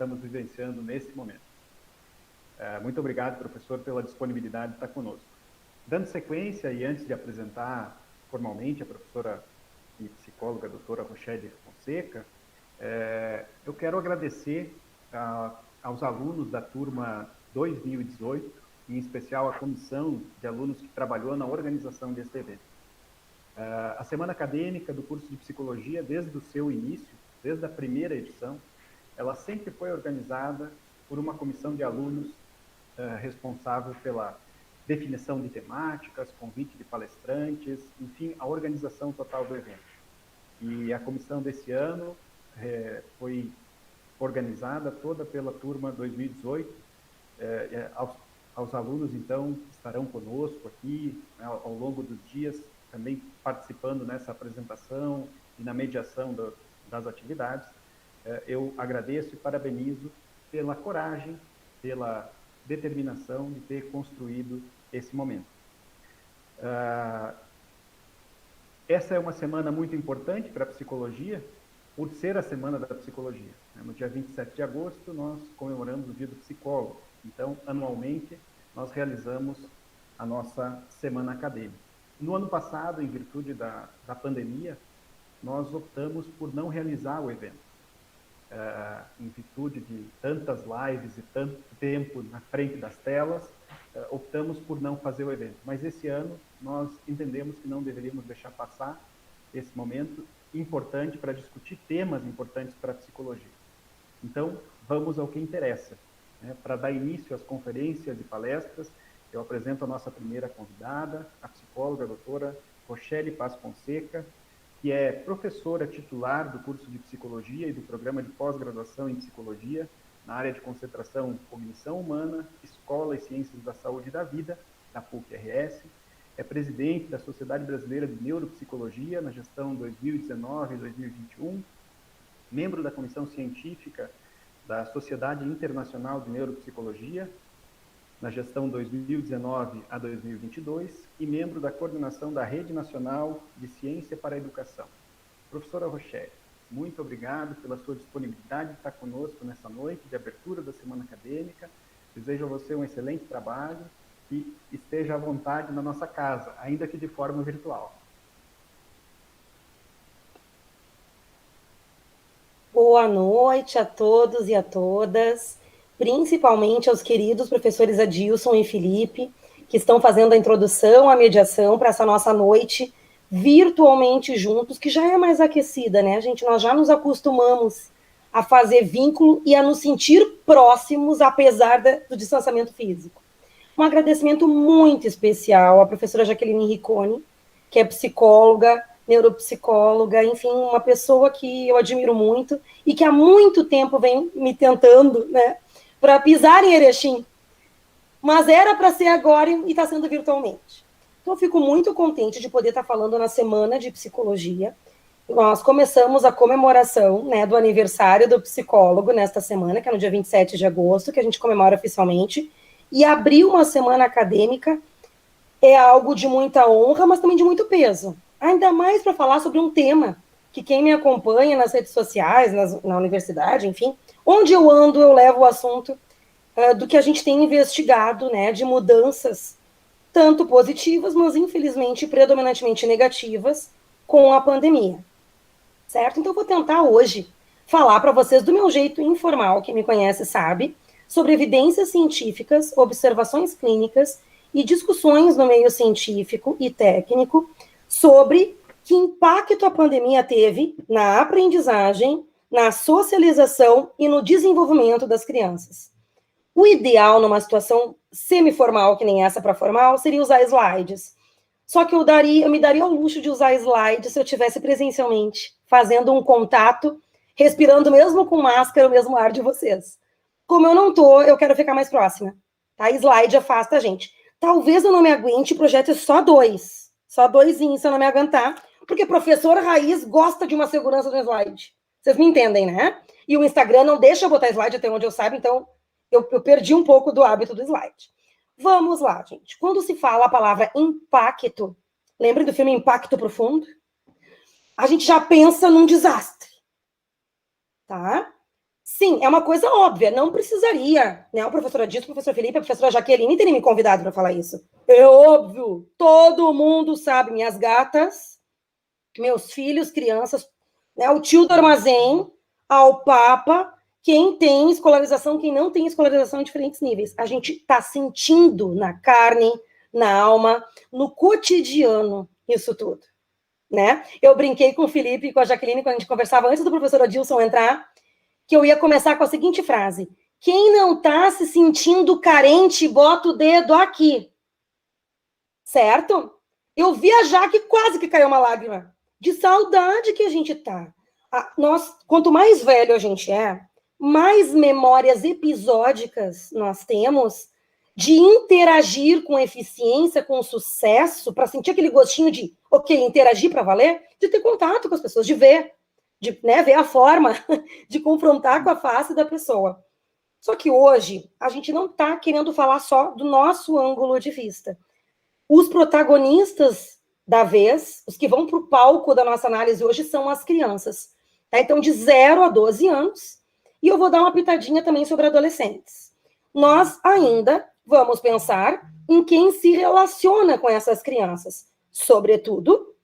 estamos vivenciando nesse momento. Muito obrigado, professor, pela disponibilidade de estar conosco. Dando sequência, e antes de apresentar formalmente a professora e psicóloga, a doutora Rochelle Fonseca, eu quero agradecer aos alunos da turma 2018, em especial a comissão de alunos que trabalhou na organização deste evento. A Semana Acadêmica do curso de Psicologia, desde o seu início, desde a primeira edição, ela sempre foi organizada por uma comissão de alunos responsável pela definição de temáticas, convite de palestrantes, enfim, a organização total do evento. E a comissão desse ano foi organizada toda pela turma 2018. Aos alunos, então, que estarão conosco aqui, né, ao longo dos dias, também participando nessa apresentação e na mediação das atividades, eu agradeço e parabenizo pela coragem, pela determinação de ter construído esse momento. Essa é uma semana muito importante para a psicologia, por ser a Semana da Psicologia. No dia 27 de agosto, nós comemoramos o Dia do Psicólogo. Então, anualmente, nós realizamos a nossa Semana Acadêmica. No ano passado, em virtude da pandemia, nós optamos por não realizar o evento. Em virtude de tantas lives e tanto tempo na frente das telas, optamos por não fazer o evento. Mas esse ano, nós entendemos que não deveríamos deixar passar esse momento importante para discutir temas importantes para a psicologia. Então, vamos ao que interessa. Para dar início às conferências e palestras, eu apresento a nossa primeira convidada, a psicóloga, a doutora Rochelle Paz Fonseca, que é professora titular do curso de Psicologia e do programa de pós-graduação em Psicologia, na área de concentração Cognição Humana, Escola e Ciências da Saúde e da Vida, da PUC-RS, é presidente da Sociedade Brasileira de Neuropsicologia na gestão 2019 e 2021, membro da Comissão Científica da Sociedade Internacional de Neuropsicologia, na gestão 2019 a 2022, e membro da coordenação da Rede Nacional de Ciência para a Educação. Professora Rochelle, muito obrigado pela sua disponibilidade de estar conosco nessa noite de abertura da Semana Acadêmica. Desejo a você um excelente trabalho e esteja à vontade na nossa casa, ainda que de forma virtual. Boa noite a todos e a todas, principalmente aos queridos professores Adilson e Felipe, que estão fazendo a introdução, a mediação para essa nossa noite virtualmente juntos, que já é mais aquecida, né, gente? Nós já nos acostumamos a fazer vínculo e a nos sentir próximos, apesar do distanciamento físico. Um agradecimento muito especial à professora Jaqueline Ricconi, que é psicóloga, neuropsicóloga, enfim, uma pessoa que eu admiro muito e que há muito tempo vem me tentando, né, para pisar em Erechim, mas era para ser agora e está sendo virtualmente. Então, eu fico muito contente de poder estar falando na Semana de Psicologia. Nós começamos a comemoração, né, do aniversário do psicólogo nesta semana, que é no dia 27 de agosto, que a gente comemora oficialmente, e abrir uma semana acadêmica é algo de muita honra, mas também de muito peso. Ainda mais para falar sobre um tema que quem me acompanha nas redes sociais, na universidade, enfim, onde eu ando, eu levo o assunto do que a gente tem investigado, né, de mudanças, tanto positivas, mas infelizmente predominantemente negativas, com a pandemia. Certo? Então eu vou tentar hoje falar para vocês do meu jeito informal, quem me conhece sabe, sobre evidências científicas, observações clínicas e discussões no meio científico e técnico sobre que impacto a pandemia teve na aprendizagem, na socialização e no desenvolvimento das crianças. O ideal numa situação semiformal, que nem essa para formal, seria usar slides. Só que eu me daria ao luxo de usar slides se eu estivesse presencialmente, fazendo um contato, respirando mesmo com máscara o mesmo ar de vocês. Como eu não tô, eu quero ficar mais próxima. Tá? Slide afasta a gente. Talvez eu não me aguente, projete só 2. Só 2 se eu não me aguentar, porque professor raiz gosta de uma segurança no slide. Vocês me entendem, né? E o Instagram não deixa eu botar slide até onde eu saiba, então eu perdi um pouco do hábito do slide. Vamos lá, gente. Quando se fala a palavra impacto, lembrem do filme Impacto Profundo? A gente já pensa num desastre, tá? Sim, é uma coisa óbvia, não precisaria, né? O professor Adilson, o professor Felipe, a professora Jaqueline terem me convidado para falar isso. É óbvio, todo mundo sabe, minhas gatas, meus filhos, crianças, né? O tio do armazém, ao Papa, quem tem escolarização, quem não tem escolarização em diferentes níveis. A gente está sentindo na carne, na alma, no cotidiano, isso tudo, né? Eu brinquei com o Felipe e com a Jaqueline quando a gente conversava antes do professor Adilson entrar, que eu ia começar com a seguinte frase: quem não está se sentindo carente, bota o dedo aqui. Certo? Eu vi a Jaque quase que caiu uma lágrima de saudade que a gente tá. Nós, quanto mais velho a gente é, mais memórias episódicas nós temos de interagir com eficiência, com sucesso, para sentir aquele gostinho de, ok, interagir para valer, de ter contato com as pessoas, de ver, de, né, ver a forma de confrontar com a face da pessoa. Só que hoje, a gente não está querendo falar só do nosso ângulo de vista. Os protagonistas da vez, os que vão para o palco da nossa análise hoje, são as crianças. Tá? Então, de 0 a 12 anos. E eu vou dar uma pitadinha também sobre adolescentes. Nós ainda vamos pensar em quem se relaciona com essas crianças. Sobretudo,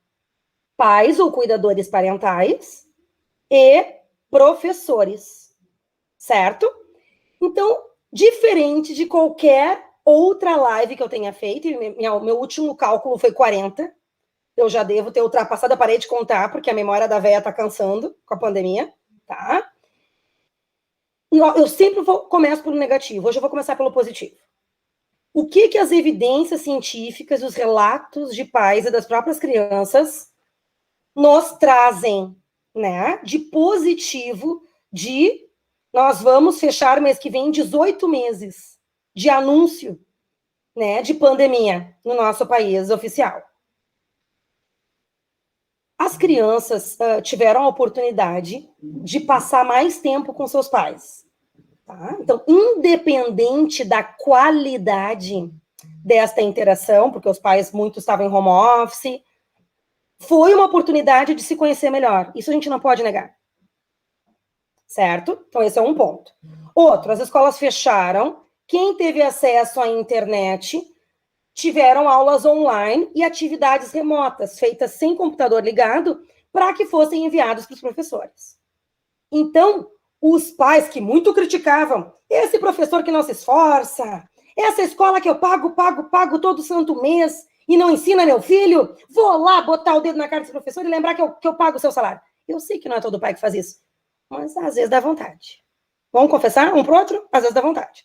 pais ou cuidadores parentais e professores. Certo? Então, diferente de qualquer outra live que eu tenha feito, meu último cálculo foi 40, eu já devo ter ultrapassado, a parei de contar, porque a memória da véia tá cansando com a pandemia, tá? Eu sempre começo pelo negativo, hoje eu vou começar pelo positivo. O que as evidências científicas, os relatos de pais e das próprias crianças nos trazem, né, de positivo, de nós vamos fechar mês que vem 18 meses de anúncio, né, de pandemia no nosso país oficial. As crianças tiveram a oportunidade de passar mais tempo com seus pais. Tá? Então, independente da qualidade desta interação, porque os pais muitos estavam em home office, foi uma oportunidade de se conhecer melhor. Isso a gente não pode negar. Certo? Então, esse é um ponto. Outro, as escolas fecharam. Quem teve acesso à internet tiveram aulas online e atividades remotas, feitas sem computador ligado, para que fossem enviados para os professores. Então, os pais que muito criticavam, esse professor que não se esforça, essa escola que eu pago todo santo mês e não ensina meu filho, vou lá botar o dedo na cara desse professor e lembrar que eu pago o seu salário. Eu sei que não é todo pai que faz isso, mas às vezes dá vontade. Vamos confessar um pro outro? Às vezes dá vontade.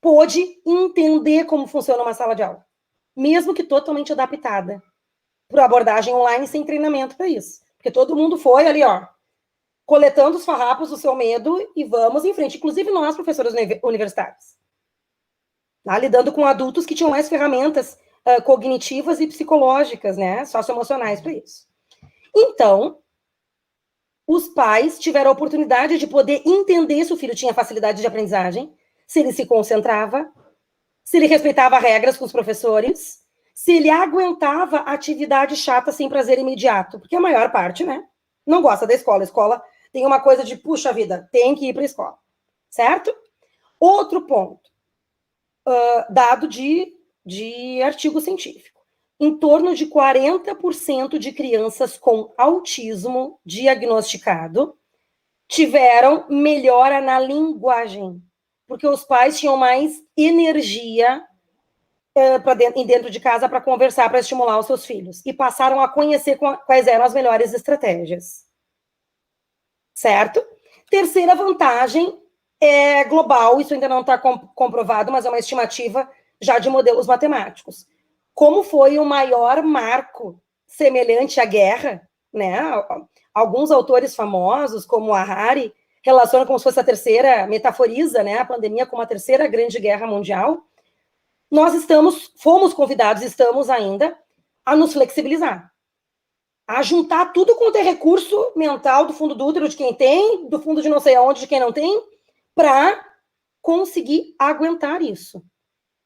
Pôde entender como funciona uma sala de aula, mesmo que totalmente adaptada para abordagem online sem treinamento para isso. Porque todo mundo foi ali, ó, coletando os farrapos do seu medo e vamos em frente. Inclusive nós, professores universitários. Tá? Lidando com adultos que tinham mais ferramentas cognitivas e psicológicas, né, socioemocionais para isso. Então, os pais tiveram a oportunidade de poder entender se o filho tinha facilidade de aprendizagem, se ele se concentrava, se ele respeitava regras com os professores, se ele aguentava atividade chata sem prazer imediato, porque a maior parte, né, não gosta da escola. A escola tem uma coisa de, puxa vida, tem que ir para a escola, certo? Outro ponto, dado de artigo científico. Em torno de 40% de crianças com autismo diagnosticado tiveram melhora na linguagem, porque os pais tinham mais energia dentro de casa para conversar, para estimular os seus filhos. E passaram a conhecer quais eram as melhores estratégias. Certo? Terceira vantagem é global, isso ainda não está comprovado, mas é uma estimativa já de modelos matemáticos. Como foi o maior marco semelhante à guerra, né? Alguns autores famosos, como a Harari, relacionam como se fosse a terceira, metaforiza, né, a pandemia como a terceira grande guerra mundial. Nós fomos convidados, estamos ainda, a nos flexibilizar. A juntar tudo quanto é recurso mental do fundo do útero de quem tem, do fundo de não sei aonde de quem não tem, para conseguir aguentar isso.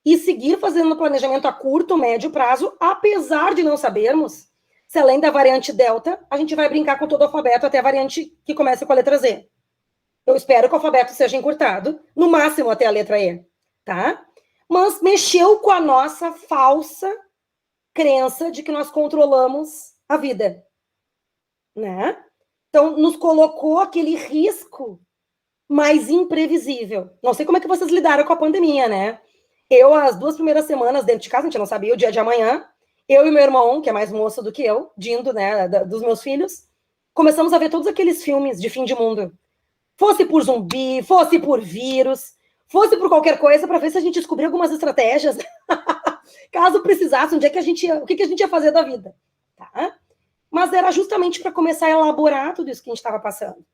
E seguir fazendo um planejamento a curto, médio prazo, apesar de não sabermos se além da variante Delta, a gente vai brincar com todo o alfabeto até a variante que começa com a letra Z. Eu espero que o alfabeto seja encurtado, no máximo até a letra E, tá? Mas mexeu com a nossa falsa crença de que nós controlamos a vida, né? Então, nos colocou aquele risco mais imprevisível. Não sei como é que vocês lidaram com a pandemia, né? Eu, as 2 primeiras semanas dentro de casa, a gente não sabia o dia de amanhã, eu e meu irmão, que é mais moço do que eu, Dindo, né, dos meus filhos, começamos a ver todos aqueles filmes de fim de mundo. Fosse por zumbi, fosse por vírus, fosse por qualquer coisa, para ver se a gente descobria algumas estratégias, caso precisasse, onde é que a gente ia, o que a gente ia fazer da vida, tá? Mas era justamente para começar a elaborar tudo isso que a gente estava passando.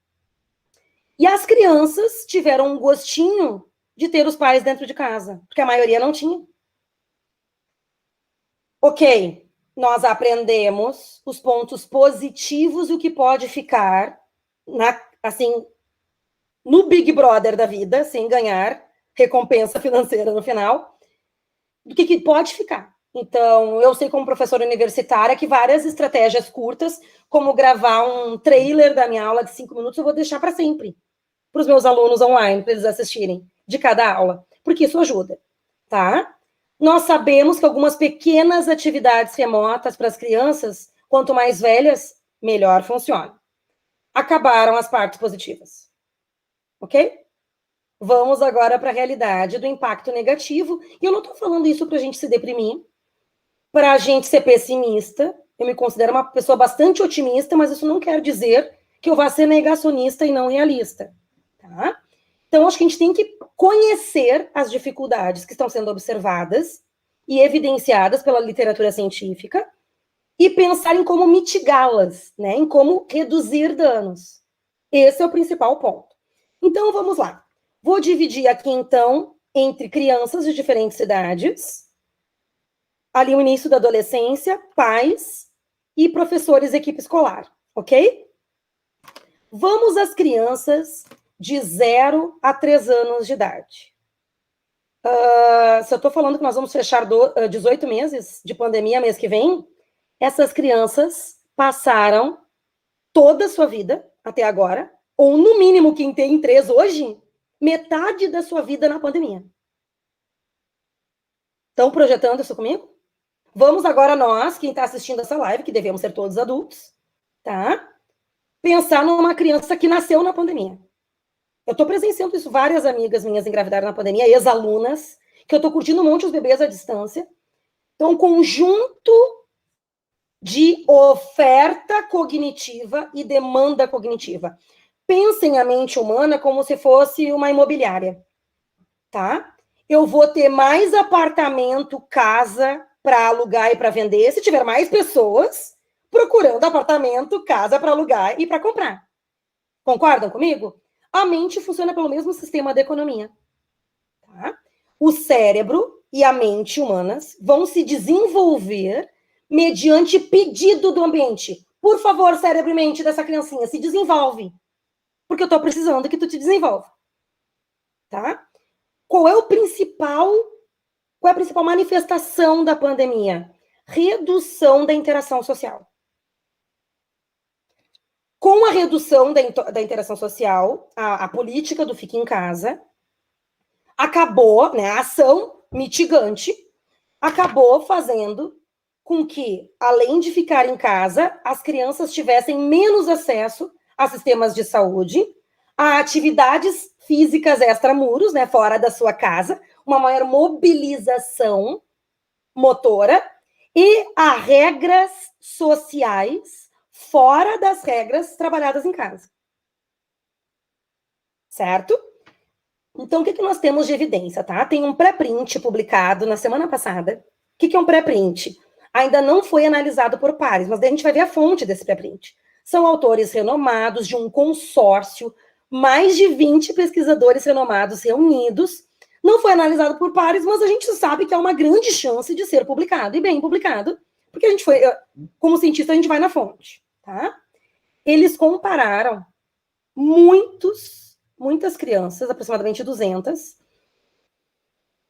E as crianças tiveram um gostinho de ter os pais dentro de casa, porque a maioria não tinha. Ok, nós aprendemos os pontos positivos e o que pode ficar assim, no Big Brother da vida, sem ganhar recompensa financeira no final, do que pode ficar. Então, eu sei como professora universitária que várias estratégias curtas, como gravar um trailer da minha aula de 5 minutos, eu vou deixar para sempre para os meus alunos online, para eles assistirem de cada aula, porque isso ajuda, tá? Nós sabemos que algumas pequenas atividades remotas para as crianças, quanto mais velhas, melhor funciona. Acabaram as partes positivas, ok? Vamos agora para a realidade do impacto negativo, e eu não estou falando isso para a gente se deprimir, para a gente ser pessimista. Eu me considero uma pessoa bastante otimista, mas isso não quer dizer que eu vá ser negacionista e não realista. Tá? Então, acho que a gente tem que conhecer as dificuldades que estão sendo observadas e evidenciadas pela literatura científica e pensar em como mitigá-las, né? Em como reduzir danos. Esse é o principal ponto. Então, vamos lá. Vou dividir aqui, então, entre crianças de diferentes idades, ali o início da adolescência, pais e professores, equipe escolar, ok? Vamos às crianças de 0 a 3 anos de idade. Se eu estou falando que nós vamos fechar 18 meses de pandemia mês que vem, essas crianças passaram toda a sua vida até agora, ou no mínimo quem tem 3 hoje, metade da sua vida na pandemia. Estão projetando isso comigo? Vamos agora nós, quem está assistindo essa live, que devemos ser todos adultos, tá? Pensar numa criança que nasceu na pandemia. Eu estou presenciando isso, várias amigas minhas engravidaram na pandemia, ex-alunas, que eu estou curtindo um monte os bebês à distância. Então, um conjunto de oferta cognitiva e demanda cognitiva. Pensem a mente humana como se fosse uma imobiliária, tá? Eu vou ter mais apartamento, casa para alugar e para vender, se tiver mais pessoas procurando apartamento, casa para alugar e para comprar. Concordam comigo? A mente funciona pelo mesmo sistema da economia. Tá? O cérebro e a mente humanas vão se desenvolver mediante pedido do ambiente. Por favor, cérebro e mente dessa criancinha, se desenvolve. Porque eu estou precisando que tu te desenvolva. Tá? Qual é a principal manifestação da pandemia? Redução da interação social. Com a redução da interação social, a política do fica em casa acabou, né, a ação mitigante acabou fazendo com que, além de ficar em casa, as crianças tivessem menos acesso a sistemas de saúde, a atividades físicas extramuros, né, fora da sua casa, uma maior mobilização motora e a regras sociais fora das regras trabalhadas em casa. Certo? Então, o que nós temos de evidência, tá? Tem um pré-print publicado na semana passada. O que é um pré-print? Ainda não foi analisado por pares, mas daí a gente vai ver a fonte desse pré-print. São autores renomados de um consórcio, mais de 20 pesquisadores renomados reunidos. Não foi analisado por pares, mas a gente sabe que há uma grande chance de ser publicado, e bem publicado, porque a gente foi, como cientista, a gente vai na fonte, tá? Eles compararam muitas crianças, aproximadamente 200,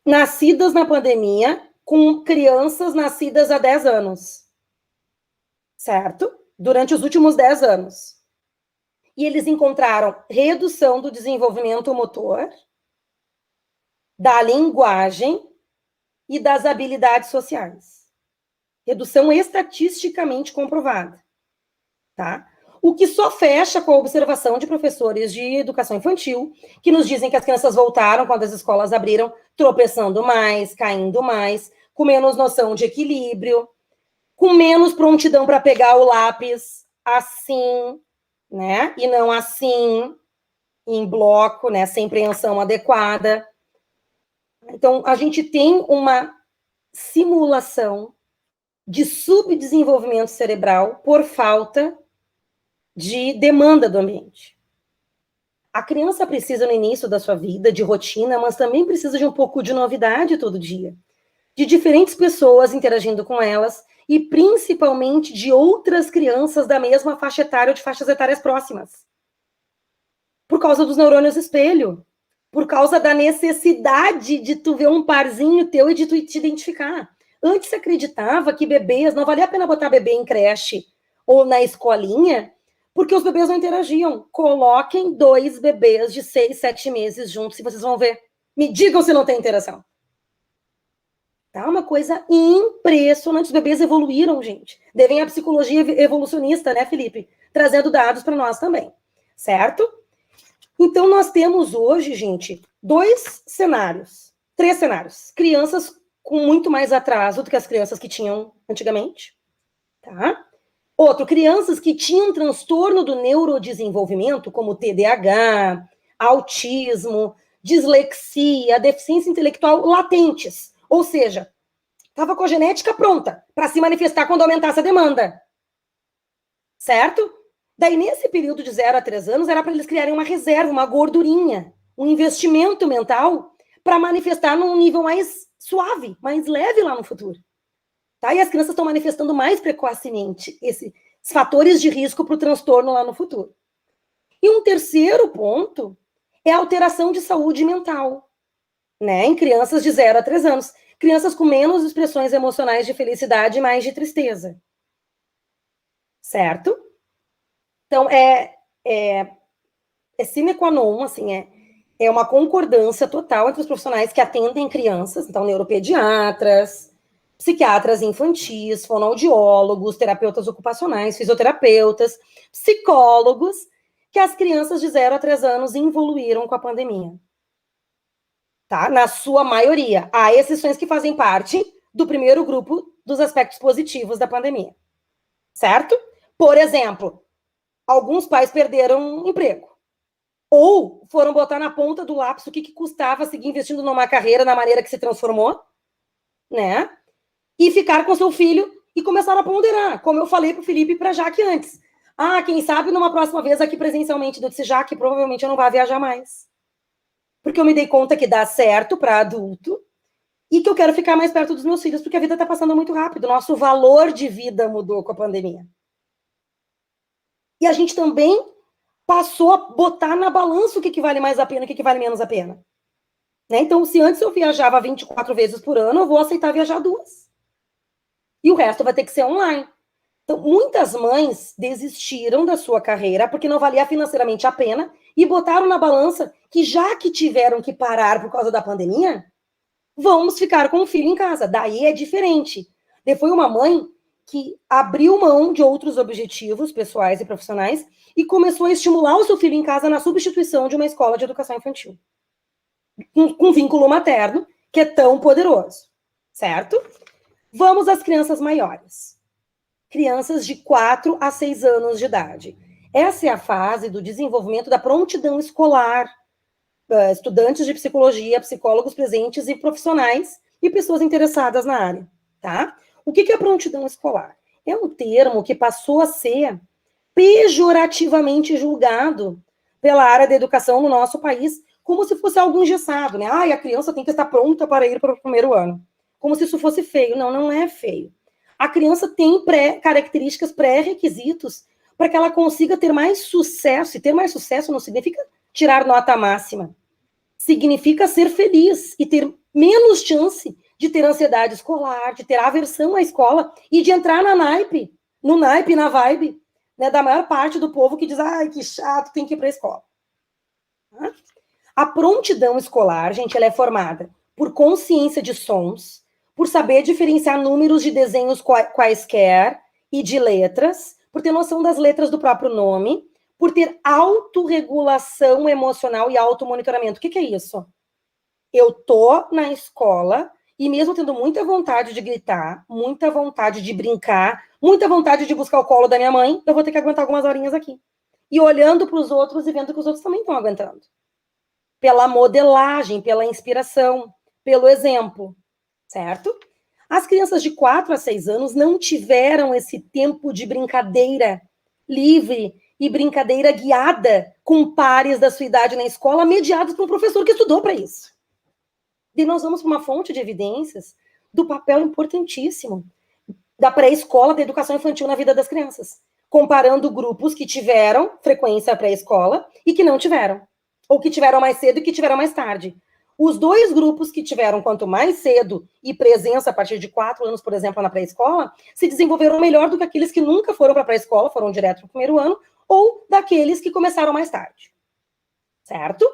nascidas na pandemia, com crianças nascidas há 10 anos. Certo? Durante os últimos 10 anos. E eles encontraram redução do desenvolvimento motor, da linguagem e das habilidades sociais. Redução estatisticamente comprovada, tá? O que só fecha com a observação de professores de educação infantil, que nos dizem que as crianças voltaram quando as escolas abriram, tropeçando mais, caindo mais, com menos noção de equilíbrio, com menos prontidão para pegar o lápis assim, né? E não assim, em bloco, né? Sem preensão adequada. Então, a gente tem uma simulação de subdesenvolvimento cerebral por falta de demanda do ambiente. A criança precisa, no início da sua vida, de rotina, mas também precisa de um pouco de novidade todo dia. De diferentes pessoas interagindo com elas e, principalmente, de outras crianças da mesma faixa etária ou de faixas etárias próximas. Por causa dos neurônios espelho. Por causa da necessidade de tu ver um parzinho teu e de tu te identificar. Antes se acreditava que bebês, não valia a pena botar bebê em creche ou na escolinha, porque os bebês não interagiam. Coloquem 2 bebês de 6, 7 meses juntos e vocês vão ver. Me digam se não tem interação. Tá? Uma coisa impressionante. Os bebês evoluíram, gente. Devem a psicologia evolucionista, né, Felipe? Trazendo dados para nós também. Certo? Então, nós temos hoje, gente, 2 cenários. 3 cenários. Crianças com muito mais atraso do que as crianças que tinham antigamente. Tá? Outro, crianças que tinham transtorno do neurodesenvolvimento, como TDAH, autismo, dislexia, deficiência intelectual latentes. Ou seja, estava com a genética pronta para se manifestar quando aumentasse a demanda. Certo? Daí, nesse período de 0 a 3 anos, era para eles criarem uma reserva, uma gordurinha, um investimento mental para manifestar num nível mais suave, mais leve lá no futuro. Tá? E as crianças estão manifestando mais precocemente esses fatores de risco para o transtorno lá no futuro. E um terceiro ponto é a alteração de saúde mental, né? Em crianças de 0 a 3 anos. Crianças com menos expressões emocionais de felicidade e mais de tristeza. Certo? Então, é sine qua non, assim, é uma concordância total entre os profissionais que atendem crianças, então, neuropediatras, psiquiatras infantis, fonoaudiólogos, terapeutas ocupacionais, fisioterapeutas, psicólogos, que as crianças de 0 a 3 anos evoluíram com a pandemia. Tá? Na sua maioria. Há exceções que fazem parte do primeiro grupo dos aspectos positivos da pandemia. Certo? Por exemplo, alguns pais perderam emprego. Ou foram botar na ponta do lápis o que custava seguir investindo numa carreira na maneira que se transformou, né? E ficar com seu filho e começaram a ponderar, como eu falei para o Felipe e para a Jaque antes. Ah, quem sabe numa próxima vez aqui presencialmente, eu disse, Jaque, provavelmente eu não vou viajar mais. Porque eu me dei conta que dá certo para adulto e que eu quero ficar mais perto dos meus filhos, porque a vida está passando muito rápido. Nosso valor de vida mudou com a pandemia. E a gente também passou a botar na balança o que vale mais a pena e o que vale menos a pena. Né? Então, se antes eu viajava 24 vezes por ano, eu vou aceitar viajar 2. E o resto vai ter que ser online. Então, muitas mães desistiram da sua carreira porque não valia financeiramente a pena e botaram na balança que, já que tiveram que parar por causa da pandemia, vamos ficar com o filho em casa. Daí é diferente. Foi uma mãe que abriu mão de outros objetivos pessoais e profissionais e começou a estimular o seu filho em casa na substituição de uma escola de educação infantil. Com vínculo materno, que é tão poderoso. Certo? Vamos às crianças maiores. Crianças de 4 a 6 anos de idade. Essa é a fase do desenvolvimento da prontidão escolar. Estudantes de psicologia, psicólogos presentes e profissionais e pessoas interessadas na área. Tá? O que é prontidão escolar? É um termo que passou a ser pejorativamente julgado pela área da educação no nosso país, como se fosse algo engessado, né? A criança tem que estar pronta para ir para o primeiro ano. Como se isso fosse feio. Não, não é feio. A criança tem características, pré-requisitos para que ela consiga ter mais sucesso. E ter mais sucesso não significa tirar nota máxima. Significa ser feliz e ter menos chance de ter ansiedade escolar, de ter aversão à escola e de entrar no naipe, na vibe né, da maior parte do povo que diz, ai, que chato, tem que ir para a escola. A prontidão escolar, gente, ela é formada por consciência de sons, por saber diferenciar números de desenhos quaisquer e de letras, por ter noção das letras do próprio nome, por ter autorregulação emocional e automonitoramento. O que é isso? Eu tô na escola e mesmo tendo muita vontade de gritar, muita vontade de brincar, muita vontade de buscar o colo da minha mãe, eu vou ter que aguentar algumas horinhas aqui. E olhando para os outros e vendo que os outros também estão aguentando. Pela modelagem, pela inspiração, pelo exemplo, certo? As crianças de 4 a 6 anos não tiveram esse tempo de brincadeira livre e brincadeira guiada com pares da sua idade na escola, mediados por um professor que estudou para isso. E nós vamos para uma fonte de evidências do papel importantíssimo da pré-escola, da educação infantil na vida das crianças, comparando grupos que tiveram frequência à pré-escola e que não tiveram, ou que tiveram mais cedo e que tiveram mais tarde. Os dois grupos que tiveram quanto mais cedo e presença a partir de 4 anos, por exemplo, na pré-escola, se desenvolveram melhor do que aqueles que nunca foram para a pré-escola, foram direto para o primeiro ano, ou daqueles que começaram mais tarde. Certo?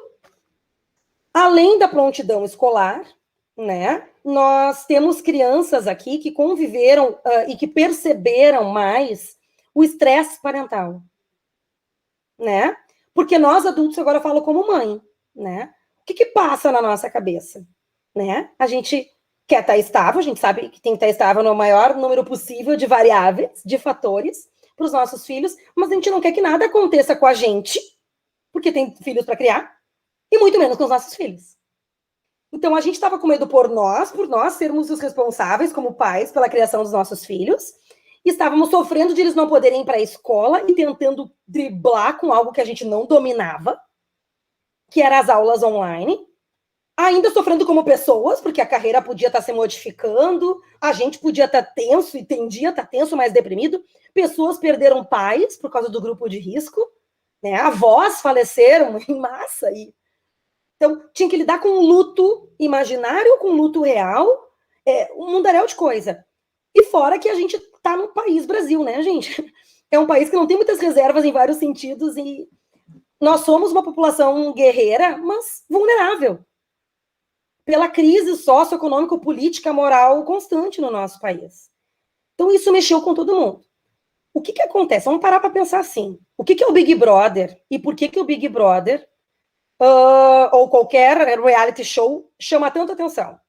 Além da prontidão escolar, né, nós temos crianças aqui que conviveram e que perceberam mais o estresse parental, né? Porque nós adultos, agora eu falo como mãe, né? O que passa na nossa cabeça, né? A gente quer estar estável, a gente sabe que tem que estar estável no maior número possível de variáveis, de fatores, para os nossos filhos, mas a gente não quer que nada aconteça com a gente, porque tem filhos para criar, e muito menos com os nossos filhos. Então, a gente estava com medo por nós sermos os responsáveis, como pais, pela criação dos nossos filhos, e estávamos sofrendo de eles não poderem ir para a escola e tentando driblar com algo que a gente não dominava, que era as aulas online, ainda sofrendo como pessoas, porque a carreira podia estar se modificando, a gente podia estar tenso e tendia a estar tenso, mais deprimido, pessoas perderam pais por causa do grupo de risco, né? Avós faleceram em massa, então tinha que lidar com um luto imaginário, com um luto real, um mundaréu de coisa. E fora que a gente está no país Brasil, né, gente? É um país que não tem muitas reservas em vários sentidos e nós somos uma população guerreira, mas vulnerável pela crise socioeconômico-política, moral constante no nosso país. Então, isso mexeu com todo mundo. O que acontece? Vamos parar para pensar assim. O que é o Big Brother e por que o Big Brother ou qualquer reality show chama tanta atenção?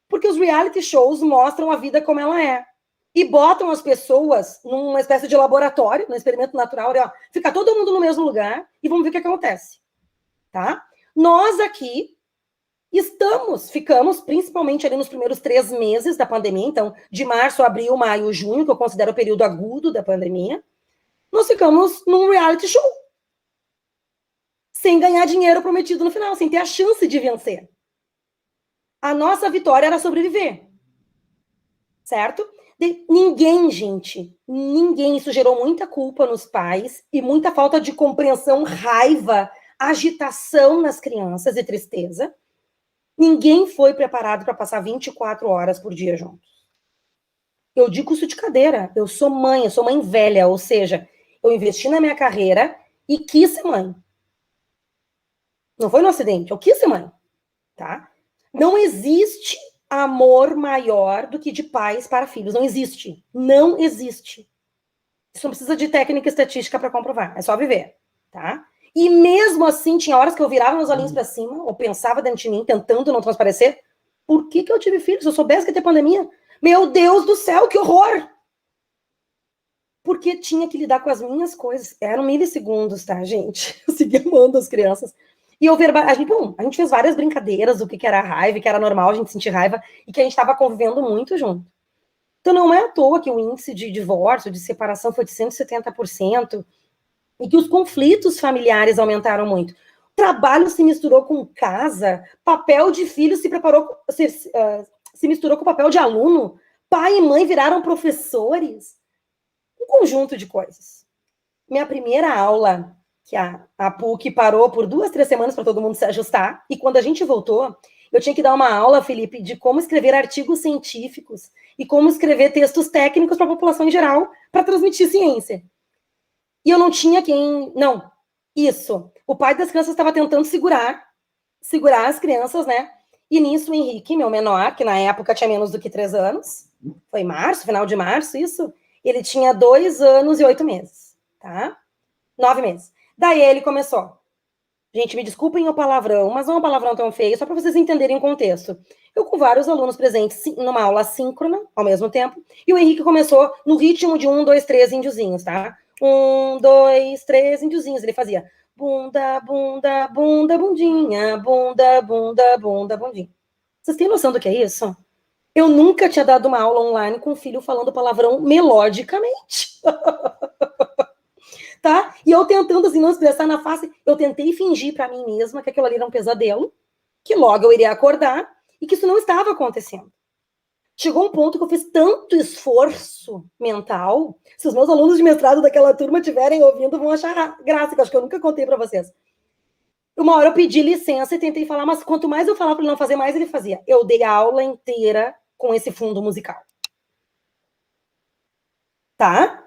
Porque os reality shows mostram a vida como ela é. E botam as pessoas numa espécie de laboratório, num experimento natural, fica todo mundo no mesmo lugar e vamos ver o que acontece. Tá? Nós aqui ficamos, principalmente ali nos primeiros 3 meses da pandemia, então, de março, abril, maio, junho, que eu considero o período agudo da pandemia, nós ficamos num reality show. Sem ganhar dinheiro prometido no final, sem ter a chance de vencer. A nossa vitória era sobreviver. Certo? Ninguém, gente, ninguém, isso gerou muita culpa nos pais e muita falta de compreensão, raiva, agitação nas crianças e tristeza. Ninguém foi preparado para passar 24 horas por dia juntos. Eu digo isso de cadeira. Eu sou mãe velha, ou seja, eu investi na minha carreira e quis ser mãe. Não foi no acidente, eu quis ser mãe. Tá? Não existe amor maior do que de pais para filhos. Não existe. Não existe. Isso não precisa de técnica estatística para comprovar. É só viver. Tá? E mesmo assim, tinha horas que eu virava meus olhinhos para cima, ou pensava dentro de mim, tentando não transparecer. Por que eu tive filhos? Se eu soubesse que ia ter pandemia. Meu Deus do céu, que horror! Porque tinha que lidar com as minhas coisas. Eram milissegundos, tá, gente? Eu seguia amando as crianças. E a gente fez várias brincadeiras do que era raiva, que era normal a gente sentir raiva, e que a gente estava convivendo muito junto. Então não é à toa que o índice de divórcio, de separação foi de 170%, e que os conflitos familiares aumentaram muito. O trabalho se misturou com casa, papel de filho se misturou com papel de aluno, pai e mãe viraram professores. Um conjunto de coisas. Minha primeira aula, que a PUC parou por 2, 3 semanas para todo mundo se ajustar, e quando a gente voltou, eu tinha que dar uma aula, Felipe, de como escrever artigos científicos e como escrever textos técnicos para a população em geral para transmitir ciência. E eu não tinha quem... Não, isso. O pai das crianças estava tentando segurar as crianças, né? E nisso o Henrique, meu menor, que na época tinha menos do que 3 anos, foi março, final de março, isso, ele tinha 2 anos e 8 meses, tá? 9 meses. Daí ele começou. Gente, me desculpem o palavrão, mas não é um palavrão tão feio, só para vocês entenderem o contexto. Eu com vários alunos presentes numa aula síncrona, ao mesmo tempo, e o Henrique começou no ritmo de 1, 2, 3 índiozinhos, tá? 1, 2, 3 índiozinhos. Ele fazia bunda, bunda, bunda, bundinha, bunda, bunda, bunda, bundinha. Vocês têm noção do que é isso? Eu nunca tinha dado uma aula online com o filho falando palavrão melodicamente. Tá? E eu tentando, assim, não expressar na face, eu tentei fingir para mim mesma que aquilo ali era um pesadelo, que logo eu iria acordar, e que isso não estava acontecendo. Chegou um ponto que eu fiz tanto esforço mental, se os meus alunos de mestrado daquela turma estiverem ouvindo, vão achar graça, que eu acho que eu nunca contei para vocês. Uma hora eu pedi licença e tentei falar, mas quanto mais eu falava para ele não fazer, mais ele fazia. Eu dei a aula inteira com esse fundo musical. Tá?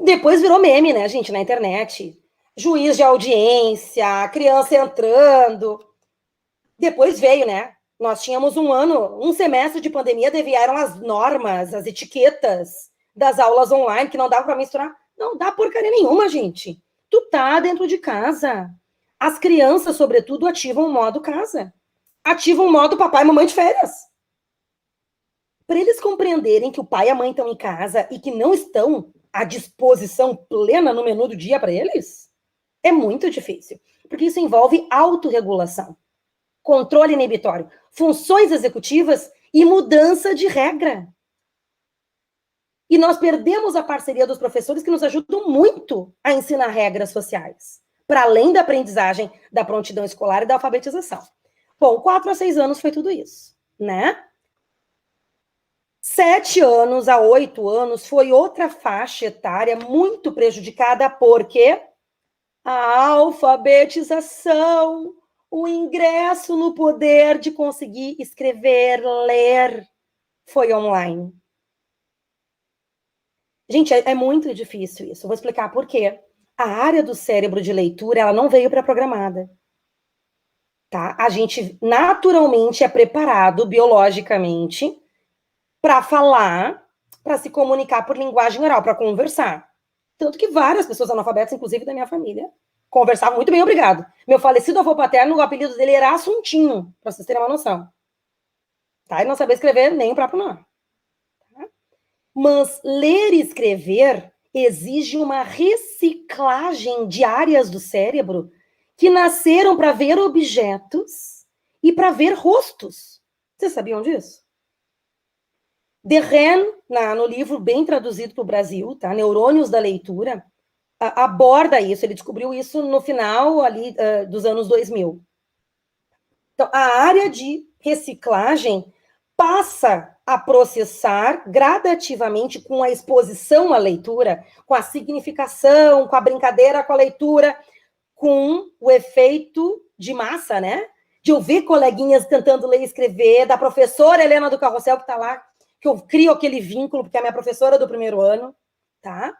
Depois virou meme, né, gente, na internet. Juiz de audiência, criança entrando. Depois veio, né? Nós tínhamos um semestre de pandemia, vieram as normas, as etiquetas das aulas online, que não dava para misturar. Não dá porcaria nenhuma, gente. Tu tá dentro de casa. As crianças, sobretudo, ativam o modo casa. Ativam o modo papai e mamãe de férias. Para eles compreenderem que o pai e a mãe estão em casa e que não estão à disposição plena no menu do dia para eles, é muito difícil. Porque isso envolve autorregulação, controle inibitório, funções executivas e mudança de regra. E nós perdemos a parceria dos professores que nos ajudam muito a ensinar regras sociais, para além da aprendizagem, da prontidão escolar e da alfabetização. Bom, 4 a 6 anos foi tudo isso, né? 7 anos a 8 anos foi outra faixa etária muito prejudicada, porque a alfabetização, o ingresso no poder de conseguir escrever, ler, foi online. Gente, é muito difícil isso. Eu vou explicar por quê. A área do cérebro de leitura, ela não veio pré-programada. Tá? A gente naturalmente é preparado biologicamente para falar, para se comunicar por linguagem oral, para conversar. Tanto que várias pessoas analfabetas, inclusive da minha família, conversavam muito bem, obrigado. Meu falecido avô paterno, o apelido dele era Assuntinho, para vocês terem uma noção. Tá? Ele não sabia escrever nem o próprio nome. Tá? Mas ler e escrever exige uma reciclagem de áreas do cérebro que nasceram para ver objetos e para ver rostos. Vocês sabiam disso? Derren, no livro bem traduzido para o Brasil, tá? Neurônios da Leitura, aborda isso. Ele descobriu isso no final ali dos anos 2000. Então, a área de reciclagem passa a processar gradativamente com a exposição à leitura, com a significação, com a brincadeira com a leitura, com o efeito de massa, né? De eu ver coleguinhas tentando ler e escrever, da professora Helena do Carrossel, que está lá, que eu crio aquele vínculo, porque é a minha professora do primeiro ano, tá?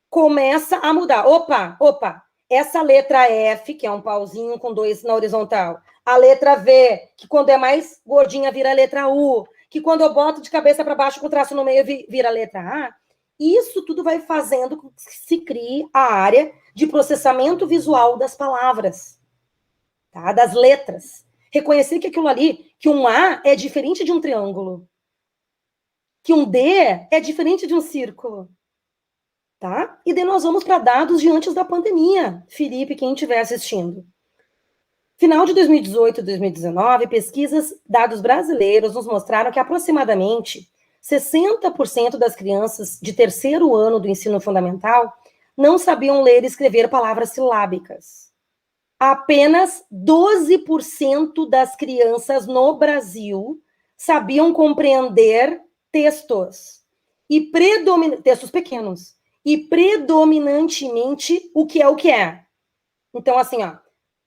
Começa a mudar. Opa, essa letra F, que é um pauzinho com 2 na horizontal, a letra V, que quando é mais gordinha vira a letra U, que quando eu boto de cabeça para baixo com o traço no meio vira a letra A, isso tudo vai fazendo com que se crie a área de processamento visual das palavras, tá? Das letras. Reconhecer que aquilo ali, que um A é diferente de um triângulo, que um D é diferente de um círculo, tá? E daí nós vamos para dados de antes da pandemia, Felipe, quem estiver assistindo. Final de 2018 e 2019, pesquisas, dados brasileiros nos mostraram que aproximadamente 60% das crianças de terceiro ano do ensino fundamental não sabiam ler e escrever palavras silábicas. Apenas 12% das crianças no Brasil sabiam compreender textos, textos pequenos, e predominantemente o que é. Então, assim, ó,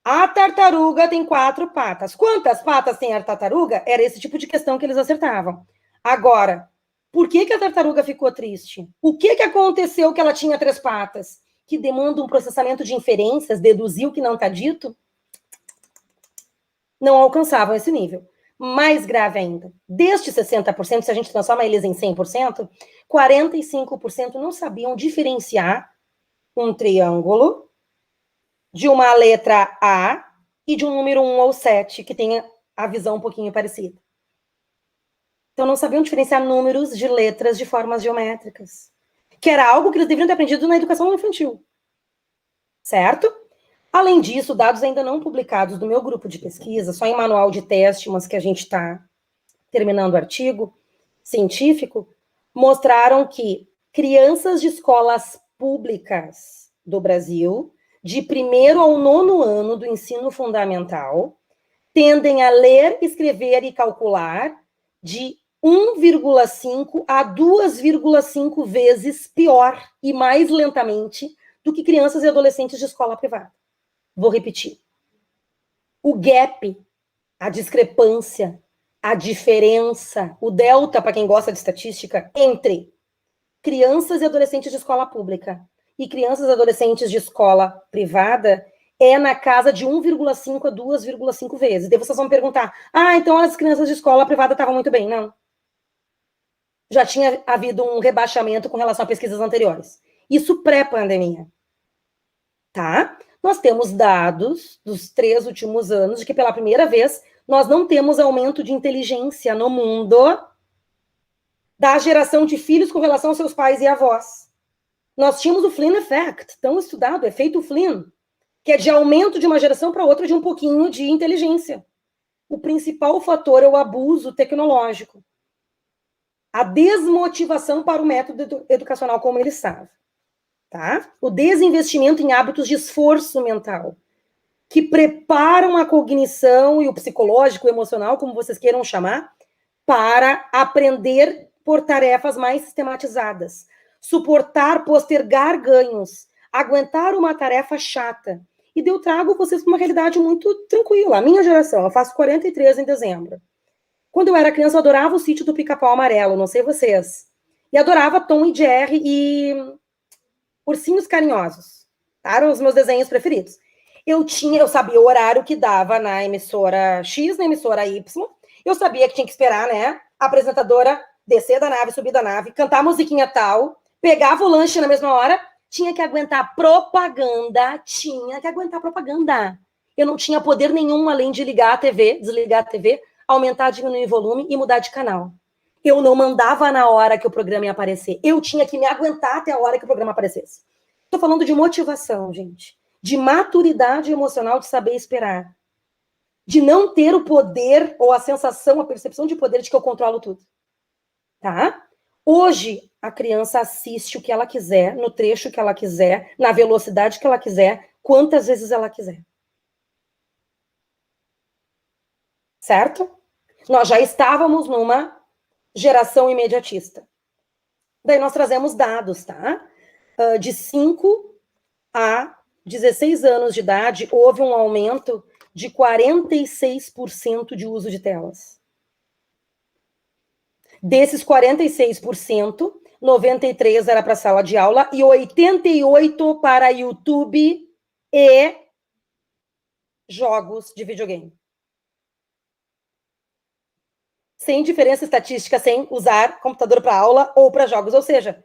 a tartaruga tem 4 patas. Quantas patas tem a tartaruga? Era esse tipo de questão que eles acertavam. Agora, por que a tartaruga ficou triste? O que aconteceu que ela tinha 3 patas? que demanda um processamento de inferências, deduzir o que não está dito, não alcançavam esse nível. Mais grave ainda, destes 60%, se a gente transforma eles em 100%, 45% não sabiam diferenciar um triângulo de uma letra A e de um número 1 ou 7, que tenha a visão um pouquinho parecida. Então, não sabiam diferenciar números de letras de formas geométricas, que era algo que eles deveriam ter aprendido na educação infantil. Certo? Além disso, dados ainda não publicados do meu grupo de pesquisa, só em manual de teste, mas que a gente está terminando o artigo científico, mostraram que crianças de escolas públicas do Brasil, de 1º ao 9º ano do ensino fundamental, tendem a ler, escrever e calcular de 1,5 a 2,5 vezes pior e mais lentamente do que crianças e adolescentes de escola privada. Vou repetir. O gap, a discrepância, a diferença, o delta, para quem gosta de estatística, entre crianças e adolescentes de escola pública e crianças e adolescentes de escola privada é na casa de 1,5 a 2,5 vezes. Daí vocês vão me perguntar, então as crianças de escola privada estavam muito bem. Não. Já tinha havido um rebaixamento com relação a pesquisas anteriores. Isso pré-pandemia. Tá? Nós temos dados dos 3 últimos anos de que, pela primeira vez, nós não temos aumento de inteligência no mundo da geração de filhos com relação aos seus pais e avós. Nós tínhamos o Flynn Effect, tão estudado, efeito Flynn, que é de aumento de uma geração para outra de um pouquinho de inteligência. O principal fator é o abuso tecnológico. A desmotivação para o método educacional como ele estava. Tá? O desinvestimento em hábitos de esforço mental, que preparam a cognição e o psicológico, o emocional, como vocês queiram chamar, para aprender por tarefas mais sistematizadas, suportar, postergar ganhos, aguentar uma tarefa chata. E eu trago vocês para uma realidade muito tranquila. A minha geração, eu faço 43 em dezembro. Quando eu era criança, eu adorava o Sítio do Pica-Pau Amarelo, não sei vocês. E adorava Tom e Jerry e Ursinhos Carinhosos. Eram os meus desenhos preferidos. Eu sabia o horário que dava na emissora X, na emissora Y. Eu sabia que tinha que esperar, né? A apresentadora descer da nave, subir da nave, cantar a musiquinha tal, pegava o lanche na mesma hora, tinha que aguentar propaganda, Eu não tinha poder nenhum além de ligar a TV, desligar a TV, aumentar, diminuir o volume e mudar de canal. Eu não mandava na hora que o programa ia aparecer. Eu tinha que me aguentar até a hora que o programa aparecesse. Estou falando de motivação, gente. De maturidade emocional, de saber esperar. De não ter o poder ou a sensação, a percepção de poder de que eu controlo tudo. Tá? Hoje, a criança assiste o que ela quiser, no trecho que ela quiser, na velocidade que ela quiser, quantas vezes ela quiser. Certo? Nós já estávamos numa geração imediatista. Daí nós trazemos dados, tá? De 5 a 16 anos de idade, houve um aumento de 46% de uso de telas. Desses 46%, 93% era para sala de aula e 88% para YouTube e jogos de videogame. Sem diferença estatística, sem usar computador para aula ou para jogos. Ou seja,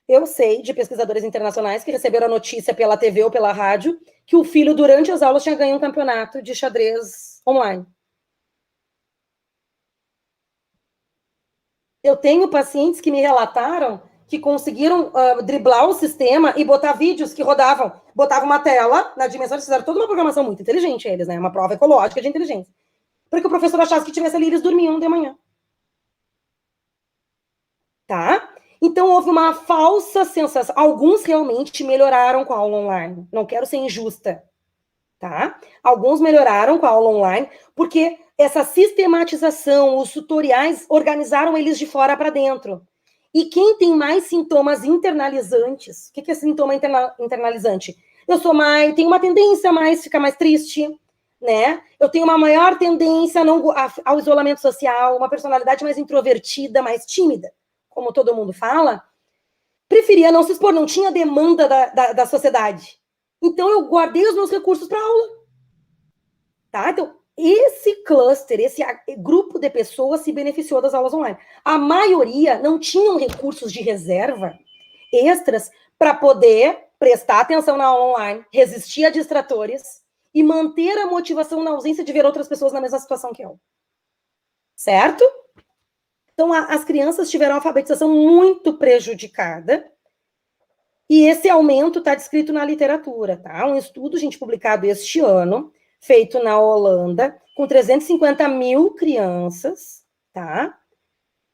eu sei de pesquisadores internacionais que receberam a notícia pela TV ou pela rádio que o filho, durante as aulas, tinha ganho um campeonato de xadrez online. Eu tenho pacientes que me relataram que conseguiram driblar o sistema e botar vídeos que rodavam. Botavam uma tela na dimensão, eles fizeram toda uma programação muito inteligente, eles, né? Uma prova ecológica de inteligência. Porque o professor achasse que tivesse ali, eles dormiam de manhã. Tá? Então, houve uma falsa sensação. Alguns realmente melhoraram com a aula online. Não quero ser injusta. Tá? Alguns melhoraram com a aula online, porque essa sistematização, os tutoriais, organizaram eles de fora para dentro. E quem tem mais sintomas internalizantes? O que é sintoma internalizante? Tenho uma tendência a ficar mais triste, né? Eu tenho uma maior tendência ao isolamento social, uma personalidade mais introvertida, mais tímida, como todo mundo fala. preferia não se expor, não tinha demanda da sociedade. Então, eu guardei os meus recursos para aula. Tá? Então, esse cluster, esse grupo de pessoas se beneficiou das aulas online. A maioria não tinham recursos de reserva extras para poder prestar atenção na aula online, resistir a distratores e manter a motivação na ausência de ver outras pessoas na mesma situação que eu. Certo? Então, as crianças tiveram a alfabetização muito prejudicada e esse aumento está descrito na literatura, tá? Um estudo, gente, publicado este ano, feito na Holanda, com 350 mil crianças, tá?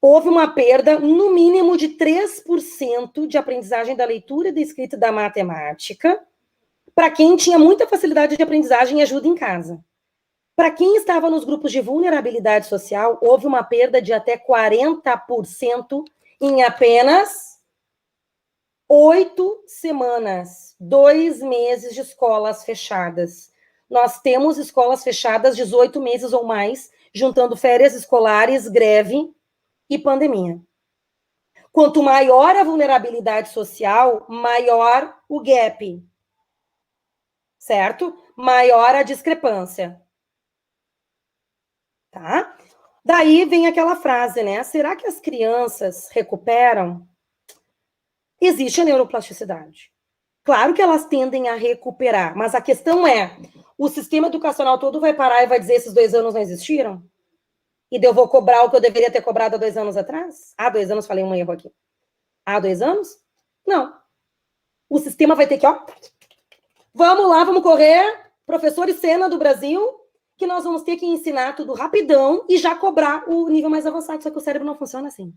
Houve uma perda, no mínimo, de 3% de aprendizagem da leitura, da escrita e da matemática, para quem tinha muita facilidade de aprendizagem e ajuda em casa. Para quem estava nos grupos de vulnerabilidade social, houve uma perda de até 40% em apenas 8 semanas, 2 meses de escolas fechadas. Nós temos escolas fechadas 18 meses ou mais, juntando férias escolares, greve e pandemia. Quanto maior a vulnerabilidade social, maior o gap. Certo? Maior a discrepância. Tá? Daí vem aquela frase, né? Será que as crianças recuperam? Existe a neuroplasticidade. Claro que elas tendem a recuperar, mas a questão é, o sistema educacional todo vai parar e vai dizer esses 2 anos não existiram? E eu vou cobrar o que eu deveria ter cobrado há 2 anos atrás? Há 2 anos, falei um erro aqui. Há 2 anos? Não. O sistema vai ter que, ó, vamos lá, vamos correr, professores Sena do Brasil, que nós vamos ter que ensinar tudo rapidão e já cobrar o nível mais avançado, só que o cérebro não funciona assim.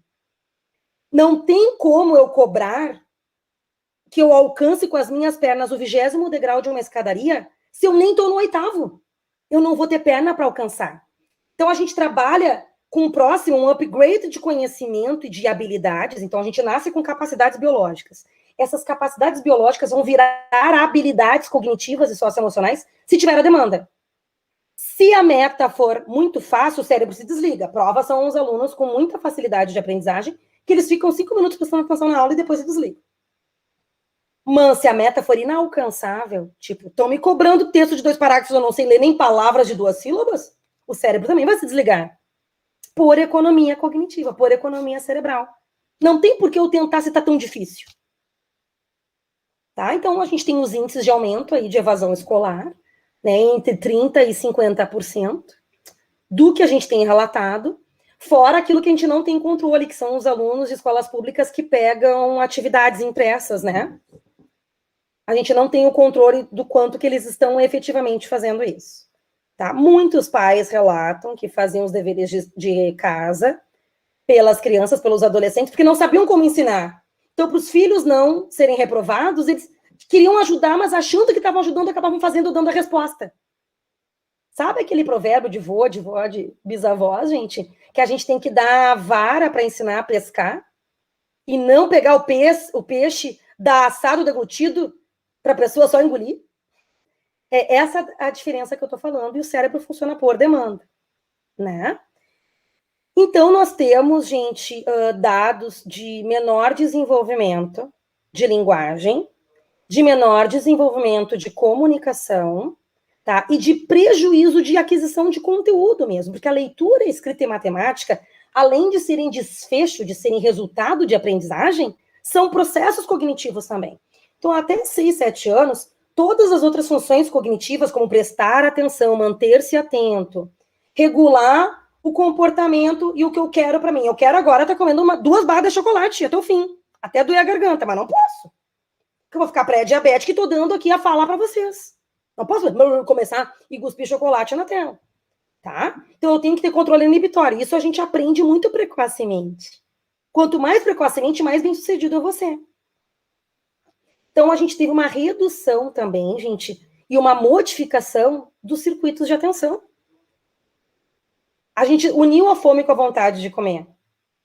Não tem como eu cobrar que eu alcance com as minhas pernas o 20º degrau de uma escadaria se eu nem estou no 8º. Eu não vou ter perna para alcançar. Então, a gente trabalha com o próximo, um upgrade de conhecimento e de habilidades. Então, a gente nasce com capacidades biológicas. Essas capacidades biológicas vão virar habilidades cognitivas e socioemocionais se tiver a demanda. Se a meta for muito fácil, o cérebro se desliga. Prova são os alunos com muita facilidade de aprendizagem, que eles ficam 5 minutos prestando atenção na aula e depois se desligam. Mas se a meta for inalcançável, tipo, estão me cobrando texto de 2 parágrafos, eu não sei ler nem palavras de 2 sílabas, o cérebro também vai se desligar. Por economia cognitiva, por economia cerebral. Não tem por que eu tentar se está tão difícil. Tá? Então, a gente tem os índices de aumento aí de evasão escolar, né, entre 30% e 50% do que a gente tem relatado, fora aquilo que a gente não tem controle, que são os alunos de escolas públicas que pegam atividades impressas, né? A gente não tem o controle do quanto que eles estão efetivamente fazendo isso. Tá? Muitos pais relatam que faziam os deveres de casa pelas crianças, pelos adolescentes, porque não sabiam como ensinar. Então, para os filhos não serem reprovados, eles queriam ajudar, mas achando que estavam ajudando, acabavam fazendo, dando a resposta. Sabe aquele provérbio de vô, de bisavó, gente? Que a gente tem que dar a vara para ensinar a pescar e não pegar o peixe, dar assado, deglutido, para a pessoa só engolir? É essa a diferença que eu estou falando, e o cérebro funciona por demanda, né? Então, nós temos, gente, dados de menor desenvolvimento de linguagem, de menor desenvolvimento de comunicação, tá? E de prejuízo de aquisição de conteúdo mesmo, porque a leitura, escrita e matemática, além de serem desfecho, de serem resultado de aprendizagem, são processos cognitivos também. Então, até 6, 7 anos, todas as outras funções cognitivas, como prestar atenção, manter-se atento, regular o comportamento e o que eu quero para mim. Eu quero agora estar comendo 2 barras de chocolate até o fim, até doer a garganta, mas não posso. Porque eu vou ficar pré-diabética e estou dando aqui a falar para vocês. Não posso começar e cuspir chocolate na tela. Tá? Então, eu tenho que ter controle inibitório. Isso a gente aprende muito precocemente. Quanto mais precocemente, mais bem-sucedido eu vou ser. Então, a gente teve uma redução também, gente, e uma modificação dos circuitos de atenção. A gente uniu a fome com a vontade de comer,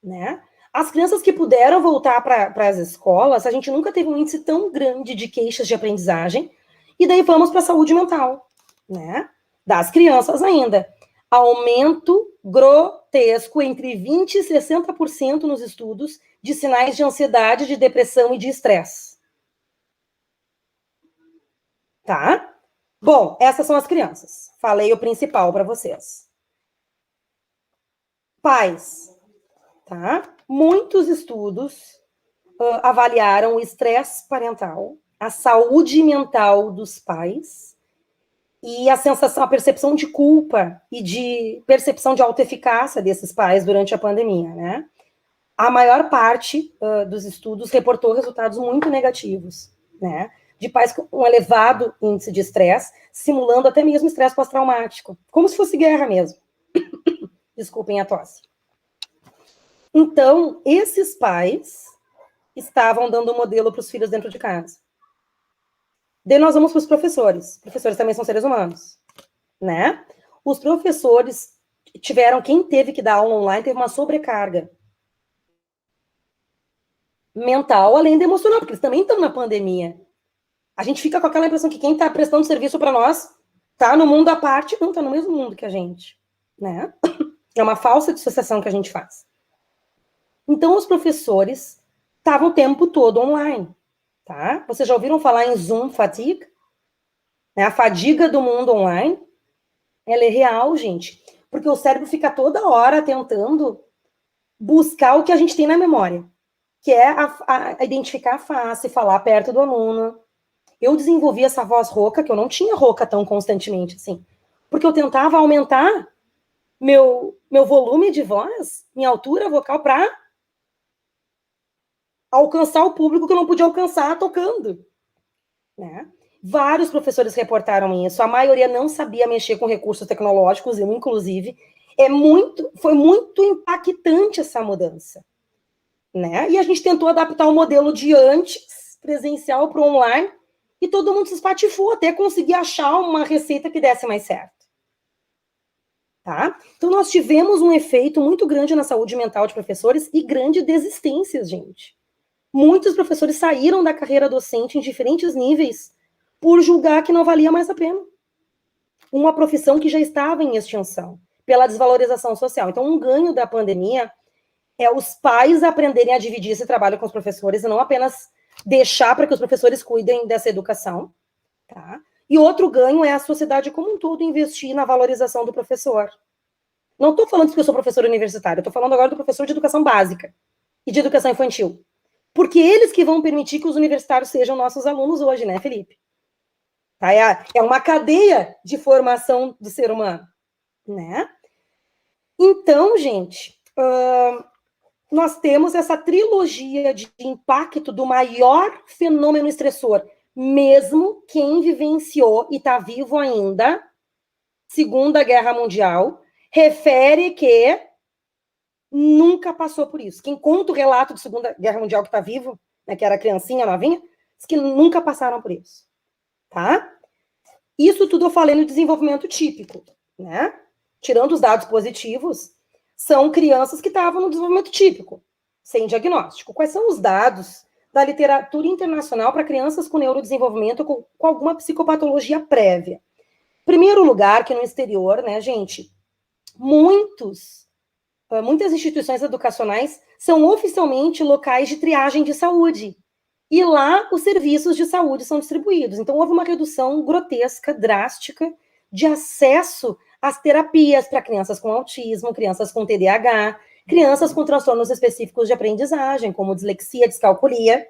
né? As crianças que puderam voltar para as escolas, a gente nunca teve um índice tão grande de queixas de aprendizagem, e daí vamos para a saúde mental, né? Das crianças ainda. Aumento grotesco entre 20% e 60% nos estudos de sinais de ansiedade, de depressão e de estresse. Tá? Bom, essas são as crianças. Falei o principal para vocês. Pais, tá? Muitos estudos avaliaram o estresse parental, a saúde mental dos pais e a sensação, a percepção de culpa e de percepção de autoeficácia desses pais durante a pandemia, né? A maior parte dos estudos reportou resultados muito negativos, né? De pais com um elevado índice de estresse, simulando até mesmo estresse pós-traumático, como se fosse guerra mesmo. Desculpem a tosse. Então, esses pais estavam dando um modelo para os filhos dentro de casa. Daí nós vamos para os professores. Professores também são seres humanos, né? Os professores quem teve que dar aula online teve uma sobrecarga mental, além de emocional, porque eles também estão na pandemia. A gente fica com aquela impressão que quem está prestando serviço para nós está no mundo à parte, não está no mesmo mundo que a gente, né? É uma falsa dissociação que a gente faz. Então, os professores estavam o tempo todo online, tá? Vocês já ouviram falar em Zoom fatigue? A fadiga do mundo online, ela é real, gente, porque o cérebro fica toda hora tentando buscar o que a gente tem na memória, que é a identificar a face, falar perto do aluno. Eu desenvolvi essa voz rouca, que eu não tinha rouca tão constantemente assim, porque eu tentava aumentar meu volume de voz, minha altura vocal, para alcançar o público que eu não podia alcançar tocando, né? Vários professores reportaram isso, a maioria não sabia mexer com recursos tecnológicos, eu inclusive. Foi muito impactante essa mudança, né? E a gente tentou adaptar o modelo de antes, presencial, para o online, e todo mundo se espatifou até conseguir achar uma receita que desse mais certo. Tá? Então, nós tivemos um efeito muito grande na saúde mental de professores e grande desistências, gente. Muitos professores saíram da carreira docente em diferentes níveis por julgar que não valia mais a pena. Uma profissão que já estava em extinção, pela desvalorização social. Então, um ganho da pandemia é os pais aprenderem a dividir esse trabalho com os professores e não apenas deixar para que os professores cuidem dessa educação, tá? E outro ganho é a sociedade como um todo investir na valorização do professor. Não estou falando porque eu sou professor universitário, estou falando agora do professor de educação básica e de educação infantil. Porque eles que vão permitir que os universitários sejam nossos alunos hoje, né, Felipe? Tá? É uma cadeia de formação do ser humano, né? Então, gente, nós temos essa trilogia de impacto do maior fenômeno estressor, mesmo quem vivenciou e está vivo ainda, Segunda Guerra Mundial, refere que nunca passou por isso. Quem conta o relato de Segunda Guerra Mundial que está vivo, né, que era criancinha, novinha, diz que nunca passaram por isso, tá? Isso tudo eu falei no desenvolvimento típico, né? Tirando os dados positivos, são crianças que estavam no desenvolvimento típico, sem diagnóstico. Quais são os dados da literatura internacional para crianças com neurodesenvolvimento com alguma psicopatologia prévia? Primeiro lugar, que no exterior, né, gente, muitas instituições educacionais são oficialmente locais de triagem de saúde. E lá os serviços de saúde são distribuídos. Então, houve uma redução grotesca, drástica, de acesso às terapias para crianças com autismo, crianças com TDAH, crianças com transtornos específicos de aprendizagem, como dislexia, descalculia.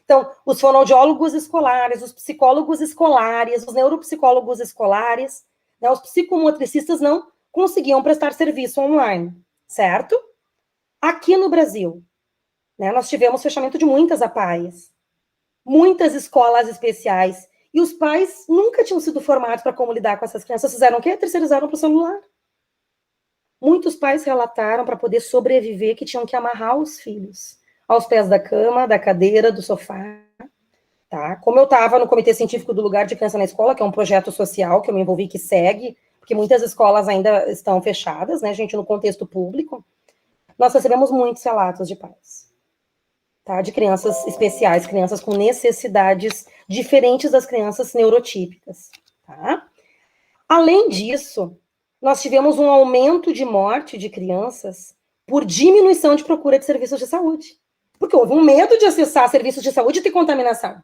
Então, os fonoaudiólogos escolares, os psicólogos escolares, os neuropsicólogos escolares, né, os psicomotricistas não conseguiam prestar serviço online, certo? Aqui no Brasil, né, nós tivemos fechamento de muitas APAES, muitas escolas especiais, e os pais nunca tinham sido formados para como lidar com essas crianças. Fizeram o quê? Terceirizaram para o celular. Muitos pais relataram para poder sobreviver que tinham que amarrar os filhos aos pés da cama, da cadeira, do sofá. Tá? Como eu estava no Comitê Científico do Lugar de Criança na Escola, que é um projeto social que eu me envolvi, que segue, porque muitas escolas ainda estão fechadas, né, gente, no contexto público, nós recebemos muitos relatos de pais. Tá, de crianças especiais, crianças com necessidades diferentes das crianças neurotípicas. Tá? Além disso, nós tivemos um aumento de morte de crianças por diminuição de procura de serviços de saúde. Porque houve um medo de acessar serviços de saúde e ter contaminação.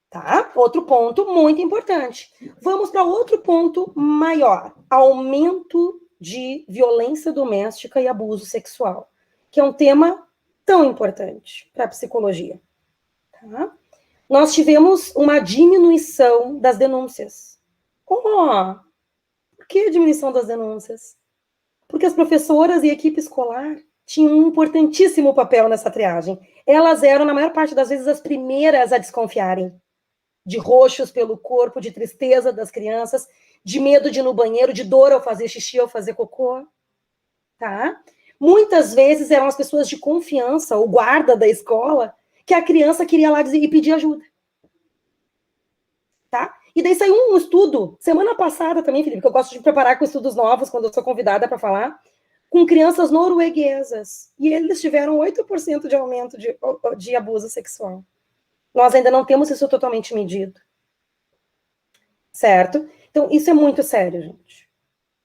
Tá? Outro ponto muito importante. Vamos para outro ponto maior: aumento de violência doméstica e abuso sexual, que é um tema tão importante para a psicologia. Tá? Nós tivemos uma diminuição das denúncias. Por que a diminuição das denúncias? Porque as professoras e a equipe escolar tinham um importantíssimo papel nessa triagem. Elas eram, na maior parte das vezes, as primeiras a desconfiarem de roxos pelo corpo, de tristeza das crianças, de medo de ir no banheiro, de dor ao fazer xixi, ao fazer cocô, tá? Muitas vezes eram as pessoas de confiança, o guarda da escola, que a criança queria lá dizer, e pedir ajuda, tá? E daí saiu um estudo, semana passada também, Felipe, que eu gosto de preparar com estudos novos, quando eu sou convidada para falar, com crianças norueguesas, e eles tiveram 8% de aumento de abuso sexual. Nós ainda não temos isso totalmente medido. Certo? Então, isso é muito sério, gente.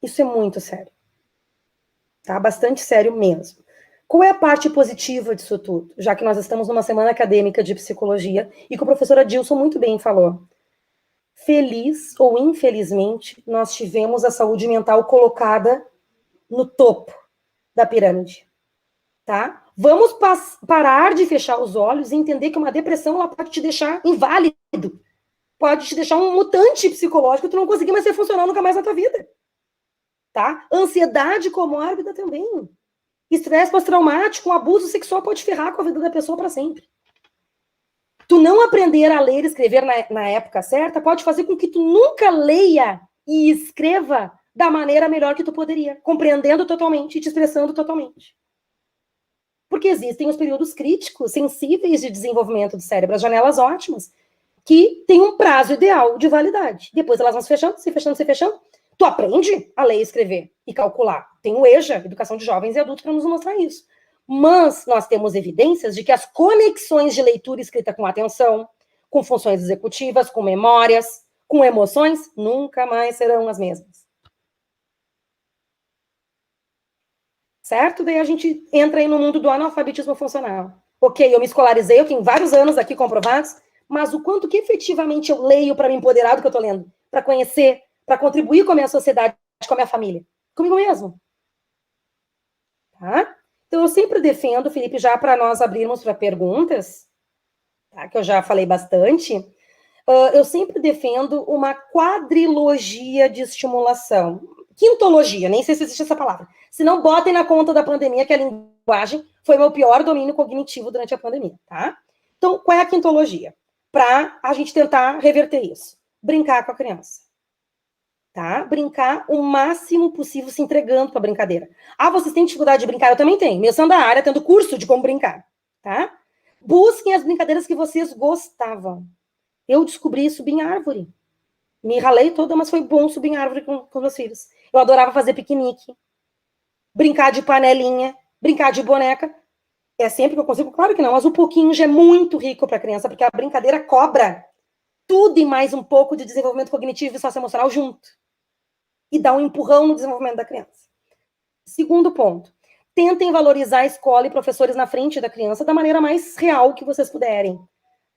Isso é muito sério. Tá? Bastante sério mesmo. Qual é a parte positiva disso tudo? Já que nós estamos numa semana acadêmica de psicologia e que o professor Adilson muito bem falou. Feliz ou infelizmente, nós tivemos a saúde mental colocada no topo da pirâmide. Tá? Vamos parar de fechar os olhos e entender que uma depressão ela pode te deixar inválido, pode te deixar um mutante psicológico, tu não conseguir mais ser funcional nunca mais na tua vida. Tá? Ansiedade comórbida também. Estresse pós-traumático, abuso sexual pode ferrar com a vida da pessoa para sempre. Tu não aprender a ler e escrever na época certa pode fazer com que tu nunca leia e escreva da maneira melhor que tu poderia, compreendendo totalmente e te expressando totalmente. Porque existem os períodos críticos, sensíveis de desenvolvimento do cérebro, as janelas ótimas, que tem um prazo ideal de validade. Depois elas vão se fechando, se fechando, se fechando. Tu aprende a ler, escrever e calcular. Tem o EJA, Educação de Jovens e Adultos, para nos mostrar isso. Mas nós temos evidências de que as conexões de leitura e escrita com atenção, com funções executivas, com memórias, com emoções, nunca mais serão as mesmas. Certo? Daí a gente entra aí no mundo do analfabetismo funcional. Ok, eu me escolarizei, eu tenho vários anos aqui comprovados, mas o quanto que efetivamente eu leio para me empoderar do que eu estou lendo, para conhecer, para contribuir com a minha sociedade, com a minha família, comigo mesmo. Tá? Então eu sempre defendo, Felipe, já para nós abrirmos para perguntas, tá? Que eu já falei bastante, eu sempre defendo uma quadrilogia de estimulação. Quintologia, nem sei se existe essa palavra. Se não, botem na conta da pandemia, que a linguagem foi meu pior domínio cognitivo durante a pandemia, tá? Então, qual é a quintologia? Para a gente tentar reverter isso. Brincar com a criança. Tá? Brincar o máximo possível se entregando para a brincadeira. Ah, vocês têm dificuldade de brincar? Eu também tenho. Mesmo sendo da área, tendo curso de como brincar. Tá? Busquem as brincadeiras que vocês gostavam. Eu descobri subir em árvore. Me ralei toda, mas foi bom subir em árvore com meus filhos. Eu adorava fazer piquenique, brincar de panelinha, brincar de boneca. É sempre que eu consigo? Claro que não, mas um pouquinho já é muito rico para a criança, porque a brincadeira cobra tudo e mais um pouco de desenvolvimento cognitivo e socioemocional junto. E dá um empurrão no desenvolvimento da criança. Segundo ponto, tentem valorizar a escola e professores na frente da criança da maneira mais real que vocês puderem,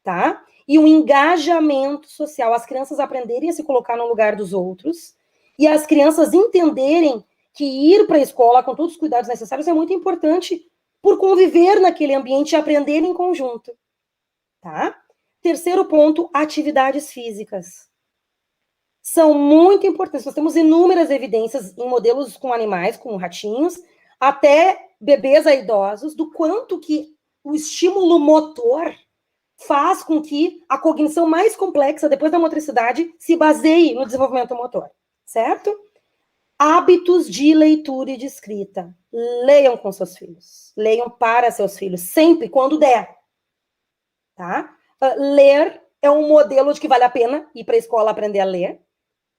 tá? E o engajamento social, as crianças aprenderem a se colocar no lugar dos outros e as crianças entenderem que ir para a escola com todos os cuidados necessários é muito importante por conviver naquele ambiente e aprender em conjunto, tá? Terceiro ponto, atividades físicas. São muito importantes. Nós temos inúmeras evidências em modelos com animais, com ratinhos, até bebês a idosos, do quanto que o estímulo motor faz com que a cognição mais complexa, depois da motricidade, se baseie no desenvolvimento motor, certo? Hábitos de leitura e de escrita. Leiam com seus filhos. Leiam para seus filhos, sempre, quando der. Tá? Ler é um modelo de que vale a pena ir para a escola aprender a ler.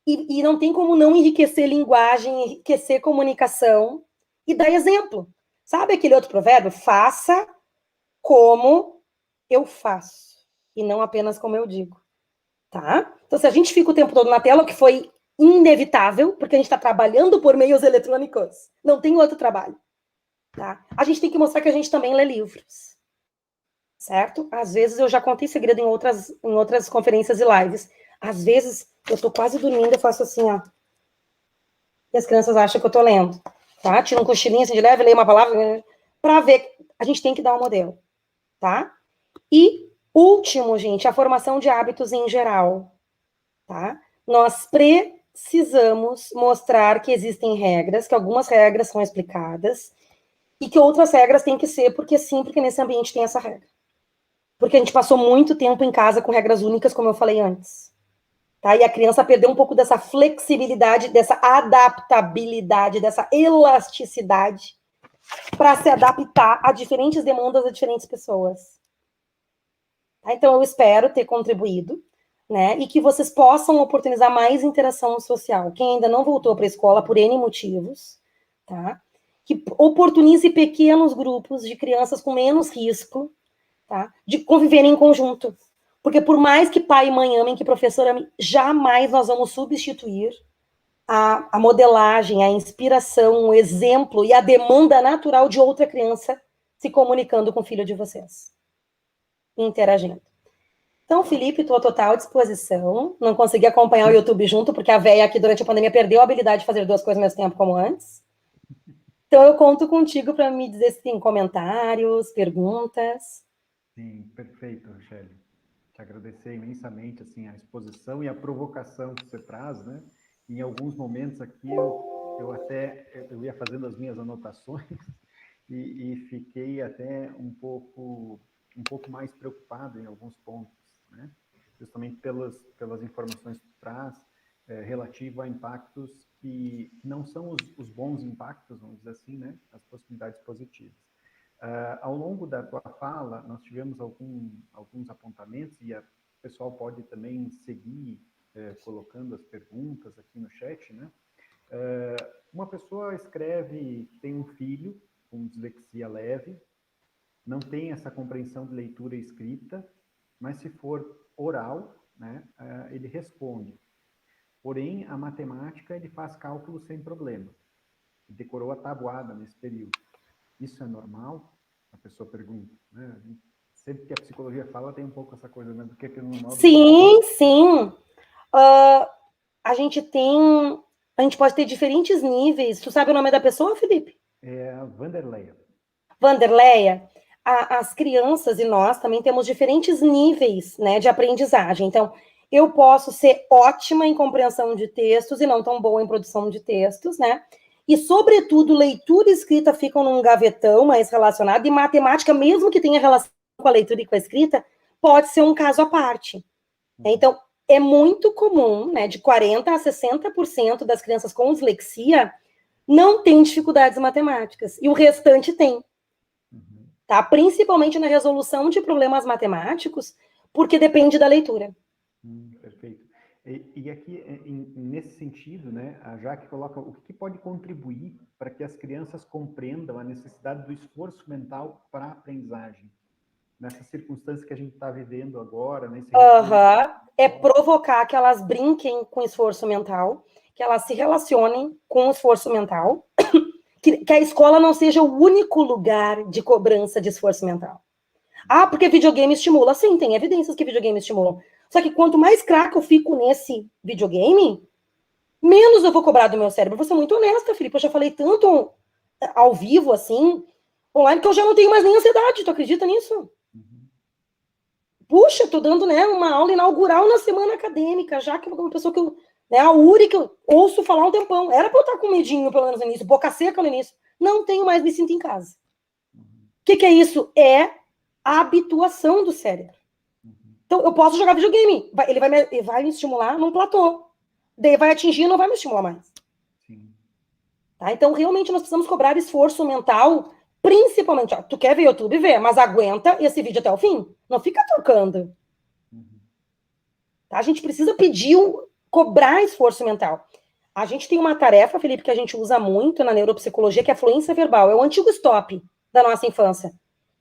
E não tem como não enriquecer linguagem, enriquecer comunicação e dar exemplo. Sabe aquele outro provérbio? Faça como eu faço, e não apenas como eu digo. Tá? Então, se a gente fica o tempo todo na tela, o que foi inevitável, porque a gente está trabalhando por meios eletrônicos, não tem outro trabalho. tá? A gente tem que mostrar que a gente também lê livros, certo? Às vezes, eu já contei segredo em outras conferências e lives. Às vezes, eu tô quase dormindo, eu faço assim, ó. E as crianças acham que eu tô lendo, tá? Tira um cochilinho assim de leve, leio uma palavra, para ver. A gente tem que dar um modelo, tá? E, último, gente, a formação de hábitos em geral, tá? Nós precisamos mostrar que existem regras, que algumas regras são explicadas, e que outras regras têm que ser porque sim, porque nesse ambiente tem essa regra. Porque a gente passou muito tempo em casa com regras únicas, como eu falei antes. Tá? E a criança perdeu um pouco dessa flexibilidade, dessa adaptabilidade, dessa elasticidade para se adaptar a diferentes demandas de diferentes pessoas. Tá? Então, eu espero ter contribuído, né? E que vocês possam oportunizar mais interação social. Quem ainda não voltou para a escola por N motivos, tá? Que oportunize pequenos grupos de crianças com menos risco, tá? De conviverem em conjunto. Porque por mais que pai e mãe amem, que professor ame, jamais nós vamos substituir a modelagem, a inspiração, o exemplo e a demanda natural de outra criança se comunicando com o filho de vocês. Interagindo. Então, Felipe, estou à total disposição. Não consegui acompanhar o YouTube junto, porque a véia aqui durante a pandemia perdeu a habilidade de fazer duas coisas ao mesmo tempo como antes. Então, eu conto contigo para me dizer se tem comentários, perguntas. Sim, perfeito, Rochelle. Te agradecer imensamente assim, a exposição e a provocação que você traz, né? Em alguns momentos aqui eu ia fazendo as minhas anotações e fiquei até um pouco mais preocupado em alguns pontos, né? Justamente pelas informações que traz relativo a impactos que não são os bons impactos, vamos dizer assim, né? As possibilidades positivas. Ao longo da tua fala, nós tivemos alguns apontamentos e o pessoal pode também seguir colocando as perguntas aqui no chat, né? Uma pessoa escreve que tem um filho com dislexia leve, não tem essa compreensão de leitura e escrita, mas se for oral, né, ele responde. Porém, a matemática ele faz cálculos sem problema. Decorou a tabuada nesse período. Isso é normal? A pessoa pergunta, né? Sempre que a psicologia fala, tem um pouco essa coisa, né? Do que é normal. Sim, sim. A gente pode ter diferentes níveis. Tu sabe o nome da pessoa, Felipe? É a Vanderleia. Vanderleia. As crianças e nós também temos diferentes níveis, né, de aprendizagem. Então, eu posso ser ótima em compreensão de textos e não tão boa em produção de textos, né? E, sobretudo, leitura e escrita ficam num gavetão mais relacionado, e matemática, mesmo que tenha relação com a leitura e com a escrita, pode ser um caso à parte. Então, é muito comum, né, de 40% a 60% das crianças com dislexia não têm dificuldades matemáticas, e o restante tem. Tá? Principalmente na resolução de problemas matemáticos, porque depende da leitura. Perfeito. E aqui, nesse sentido, né, a Jaque coloca o que pode contribuir para que as crianças compreendam a necessidade do esforço mental para a aprendizagem, nessa circunstância que a gente está vivendo agora, nesse É provocar que elas brinquem com esforço mental, que elas se relacionem com o esforço mental, que a escola não seja o único lugar de cobrança de esforço mental. Ah, porque videogame estimula. Sim, tem evidências que videogame estimulam. Só que quanto mais craque eu fico nesse videogame, menos eu vou cobrar do meu cérebro. Vou ser muito honesta, Felipe. Eu já falei tanto ao vivo, assim, online, que eu já não tenho mais nem ansiedade. Tu acredita nisso? Puxa, tô dando, né, uma aula inaugural na semana acadêmica, já que uma pessoa que eu, né, a Uri, que eu ouço falar um tempão. Era pra eu estar com medinho, pelo menos no início, boca seca no início. Não tenho mais, me sinto em casa. O que é isso? É a habituação do cérebro. Então, eu posso jogar videogame. Ele vai me estimular num platô. Daí vai atingir e não vai me estimular mais. Sim. Tá? Então, realmente, nós precisamos cobrar esforço mental, principalmente, ó, tu quer ver YouTube, vê, mas aguenta esse vídeo até o fim. Não fica trocando. Tá? A gente precisa pedir, cobrar esforço mental. A gente tem uma tarefa, Felipe, que a gente usa muito na neuropsicologia, que é a fluência verbal. É o antigo stop da nossa infância.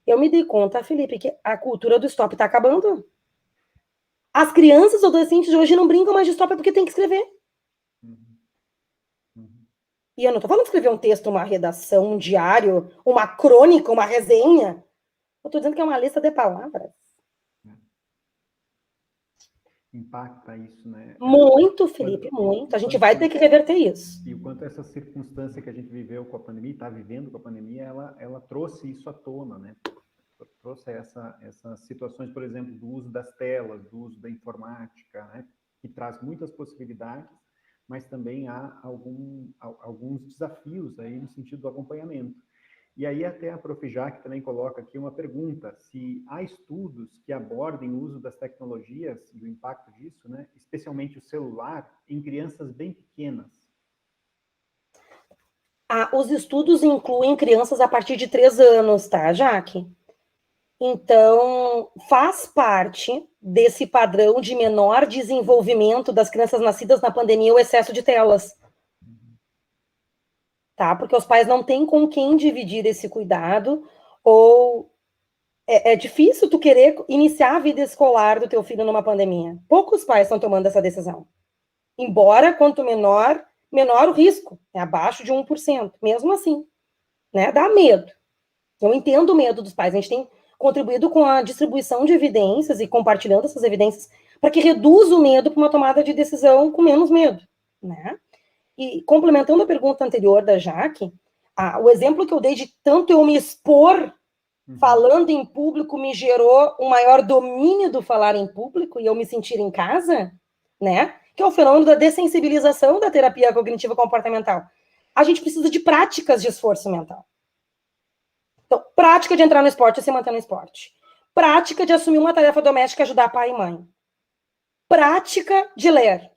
Eu me dei conta, Felipe, que a cultura do stop está acabando. As crianças ou adolescentes de hoje não brincam mais de stop porque tem que escrever. E eu não estou falando de escrever um texto, uma redação, um diário, uma crônica, uma resenha. Eu estou dizendo que é uma lista de palavras. Impacta isso, né? Muito, Felipe, muito. A gente vai ter que reverter isso. E o quanto essa circunstância que a gente viveu com a pandemia, está vivendo com a pandemia, ela trouxe isso à tona, né? Trouxe essas situações, por exemplo, do uso das telas, do uso da informática, né? Que traz muitas possibilidades, mas também há alguns desafios aí no sentido do acompanhamento. E aí até a Prof. Jaque também coloca aqui uma pergunta, se há estudos que abordem o uso das tecnologias e o impacto disso, né, especialmente o celular, em crianças bem pequenas. Os estudos incluem crianças a partir de 3 anos, tá, Jaque? Então, faz parte desse padrão de menor desenvolvimento das crianças nascidas na pandemia o excesso de telas. Tá? Porque os pais não têm com quem dividir esse cuidado, ou é difícil tu querer iniciar a vida escolar do teu filho numa pandemia. Poucos pais estão tomando essa decisão. Embora, quanto menor o risco, é abaixo de 1%. Mesmo assim, né? Dá medo. Eu entendo o medo dos pais. A gente tem contribuído com a distribuição de evidências e compartilhando essas evidências para que reduza o medo para uma tomada de decisão com menos medo, né? E complementando a pergunta anterior da Jaque, o exemplo que eu dei de tanto eu me expor falando em público me gerou um maior domínio do falar em público e eu me sentir em casa, né? Que é o fenômeno da dessensibilização da terapia cognitiva comportamental. A gente precisa de práticas de esforço mental. Então, prática de entrar no esporte e se manter no esporte. Prática de assumir uma tarefa doméstica e ajudar pai e mãe. Prática de ler.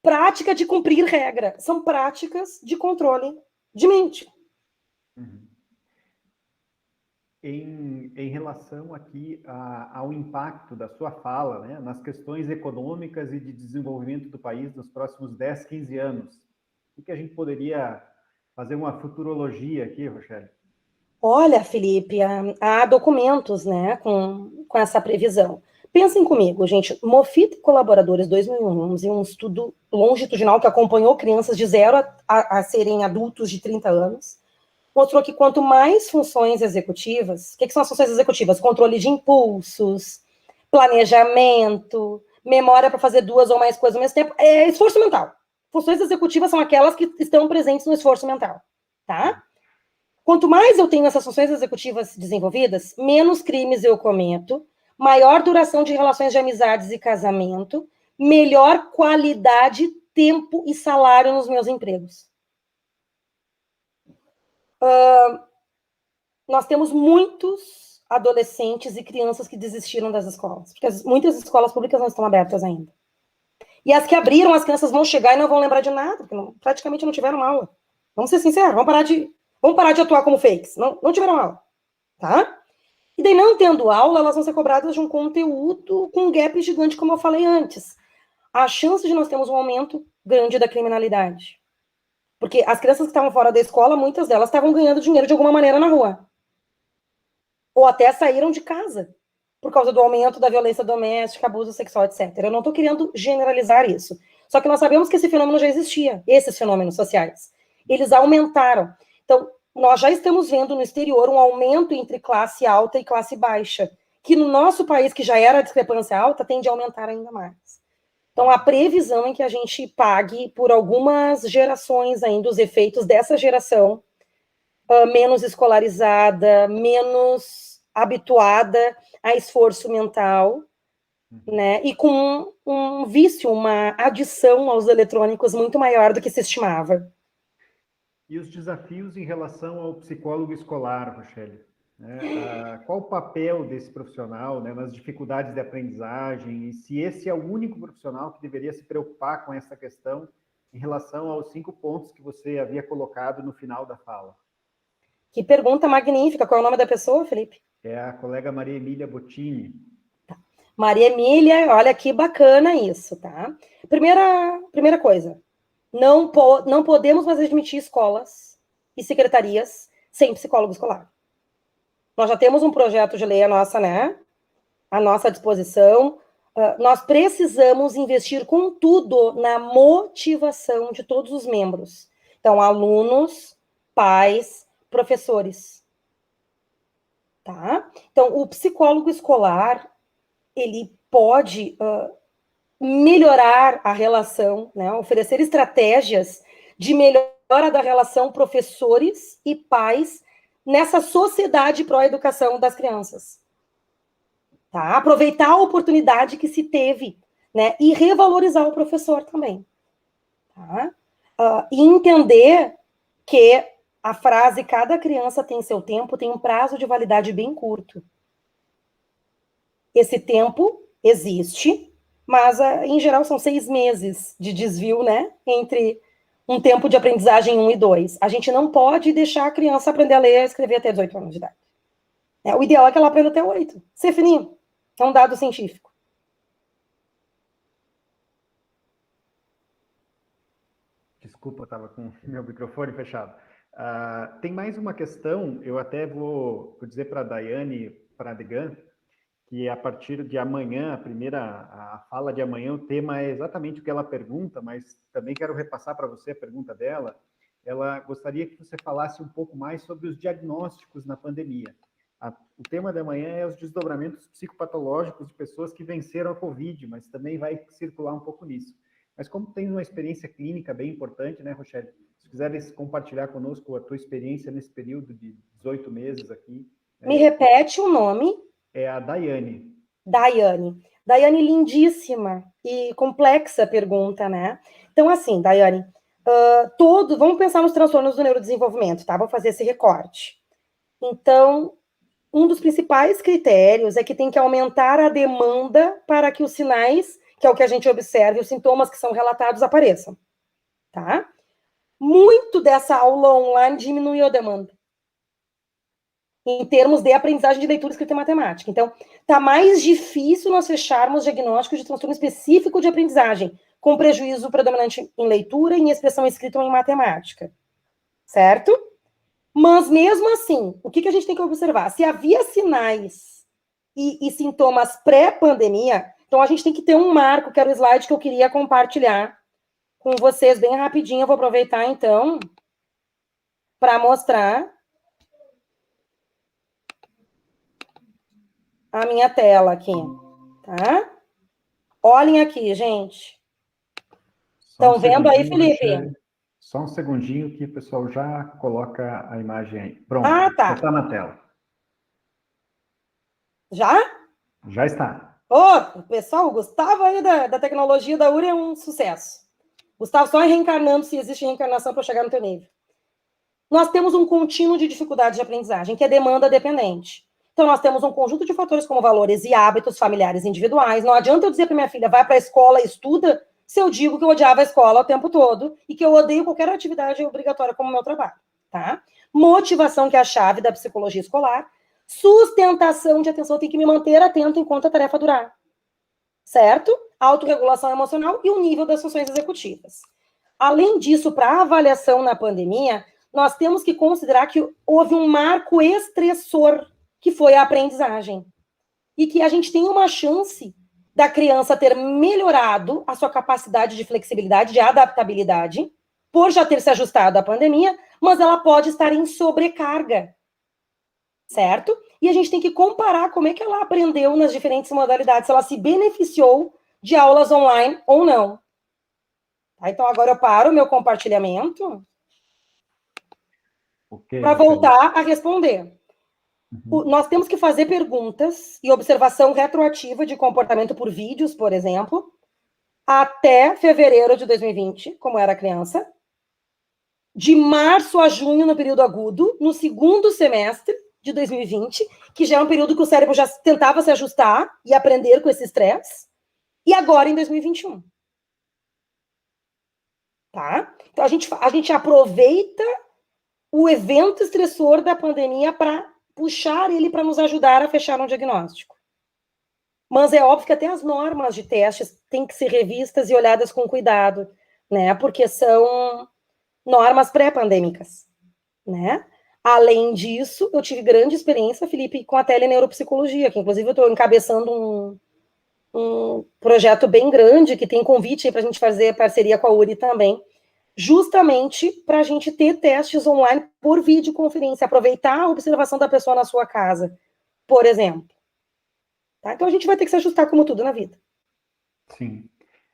Prática de cumprir regra. São práticas de controle de mente. Em relação aqui ao impacto da sua fala, né, nas questões econômicas e de desenvolvimento do país nos próximos 10, 15 anos, o que a gente poderia fazer uma futurologia aqui, Rochelle? Olha, Felipe, há documentos, né, com essa previsão. Pensem comigo, gente, Moffitt e colaboradores 2011, um estudo longitudinal que acompanhou crianças de 0 a serem adultos de 30 anos, mostrou que quanto mais funções executivas, o que são as funções executivas? Controle de impulsos, planejamento, memória para fazer 2 ou mais coisas ao mesmo tempo, é esforço mental. Funções executivas são aquelas que estão presentes no esforço mental, tá? Quanto mais eu tenho essas funções executivas desenvolvidas, menos crimes eu cometo, maior duração de relações de amizades e casamento, melhor qualidade, tempo e salário nos meus empregos. Nós temos muitos adolescentes e crianças que desistiram das escolas, porque muitas escolas públicas não estão abertas ainda. E as que abriram, as crianças vão chegar e não vão lembrar de nada, porque praticamente não tiveram aula. Vamos ser sinceros, vamos parar de atuar como fakes. Não tiveram aula, tá? E daí, não tendo aula, elas vão ser cobradas de um conteúdo com um gap gigante, como eu falei antes. A chance de nós termos um aumento grande da criminalidade. Porque as crianças que estavam fora da escola, muitas delas estavam ganhando dinheiro de alguma maneira na rua. Ou até saíram de casa, por causa do aumento da violência doméstica, abuso sexual, etc. Eu não estou querendo generalizar isso. Só que nós sabemos que esse fenômeno já existia, esses fenômenos sociais. Eles aumentaram. Então, nós já estamos vendo no exterior um aumento entre classe alta e classe baixa, que no nosso país, que já era a discrepância alta, tende a aumentar ainda mais. Então, a previsão é que a gente pague por algumas gerações ainda os efeitos dessa geração menos escolarizada, menos habituada a esforço mental, né? E com um vício, uma adição aos eletrônicos muito maior do que se estimava. E os desafios em relação ao psicólogo escolar, Rochelle? Qual o papel desse profissional, né, nas dificuldades de aprendizagem, e se esse é o único profissional que deveria se preocupar com essa questão em relação aos 5 pontos que você havia colocado no final da fala? Que pergunta magnífica. Qual é o nome da pessoa, Felipe? É a colega Maria Emília Bottini. Tá. Maria Emília, olha que bacana isso, tá? Primeira coisa, não podemos mais admitir escolas e secretarias sem psicólogo escolar. Nós já temos um projeto de lei à nossa disposição. Nós precisamos investir com tudo na motivação de todos os membros. Então, alunos, pais, professores. Tá? Então, o psicólogo escolar, ele pode melhorar a relação, né? Oferecer estratégias de melhora da relação professores e pais nessa sociedade pró-educação das crianças. Tá? Aproveitar a oportunidade que se teve, né? E revalorizar o professor também. Tá? E entender que a frase cada criança tem seu tempo tem um prazo de validade bem curto. Esse tempo existe, mas em geral são 6 meses de desvio, né? Entre um tempo de aprendizagem 1 e 2. A gente não pode deixar a criança aprender a ler e escrever até 18 anos de idade. O ideal é que ela aprenda até 8. Ser fininho. É um dado científico. Desculpa, estava com meu microfone fechado. Tem mais uma questão, eu até vou dizer para a Daiane Pradegan, que a partir de amanhã, a fala de amanhã, o tema é exatamente o que ela pergunta, mas também quero repassar para você a pergunta dela. Ela gostaria que você falasse um pouco mais sobre os diagnósticos na pandemia. O tema da manhã é os desdobramentos psicopatológicos de pessoas que venceram a Covid, mas também vai circular um pouco nisso. Mas como tem uma experiência clínica bem importante, né, Rochelle? Se quiseres compartilhar conosco a tua experiência nesse período de 18 meses aqui. Me repete o nome. É a Daiane. Daiane, lindíssima e complexa pergunta, né? Então, assim, Daiane, vamos pensar nos transtornos do neurodesenvolvimento, tá? Vou fazer esse recorte. Então, um dos principais critérios é que tem que aumentar a demanda para que os sinais, que é o que a gente observa, e os sintomas que são relatados apareçam, tá? Muito dessa aula online diminuiu a demanda em termos de aprendizagem de leitura, escrita e matemática. Então, tá mais difícil nós fecharmos diagnósticos de transtorno específico de aprendizagem, com prejuízo predominante em leitura, em expressão escrita ou em matemática. Certo? Mas, mesmo assim, o que a gente tem que observar? Se havia sinais e sintomas pré-pandemia, então a gente tem que ter um marco, que era o slide que eu queria compartilhar com vocês bem rapidinho. Eu vou aproveitar, então, para mostrar a minha tela aqui, tá? Olhem aqui, gente. Estão vendo aí, Felipe? Só um segundinho que o pessoal já coloca a imagem aí. Pronto, tá. Já está na tela. Já? Já está. Pessoal, o Gustavo aí da tecnologia da URI é um sucesso. Gustavo só reencarnando, se existe reencarnação para chegar no teu nível. Nós temos um contínuo de dificuldade de aprendizagem, que é demanda dependente. Então, nós temos um conjunto de fatores como valores e hábitos familiares individuais. Não adianta eu dizer para minha filha, vai para a escola, estuda, se eu digo que eu odiava a escola o tempo todo e que eu odeio qualquer atividade obrigatória como o meu trabalho, tá? Motivação, que é a chave da psicologia escolar. Sustentação de atenção, tem que me manter atento enquanto a tarefa durar. Certo? Autorregulação emocional e o nível das funções executivas. Além disso, para avaliação na pandemia, nós temos que considerar que houve um marco estressor, que foi a aprendizagem. E que a gente tem uma chance da criança ter melhorado a sua capacidade de flexibilidade, de adaptabilidade, por já ter se ajustado à pandemia, mas ela pode estar em sobrecarga. Certo? E a gente tem que comparar como é que ela aprendeu nas diferentes modalidades, se ela se beneficiou de aulas online ou não. Tá? Então, agora eu paro o meu compartilhamento para voltar a responder. Nós temos que fazer perguntas e observação retroativa de comportamento por vídeos, por exemplo, até fevereiro de 2020, como era criança, de março a junho, no período agudo, no segundo semestre de 2020, que já é um período que o cérebro já tentava se ajustar e aprender com esse estresse, e agora em 2021. Tá? Então, a gente aproveita o evento estressor da pandemia para puxar ele para nos ajudar a fechar um diagnóstico. Mas é óbvio que até as normas de testes têm que ser revistas e olhadas com cuidado, né? Porque são normas pré-pandêmicas, né? Além disso, eu tive grande experiência, Felipe, com a teleneuropsicologia, que inclusive eu estou encabeçando um projeto bem grande, que tem convite para a gente fazer parceria com a URI também, justamente para a gente ter testes online por videoconferência, aproveitar a observação da pessoa na sua casa, por exemplo. Tá? Então a gente vai ter que se ajustar como tudo na vida. Sim.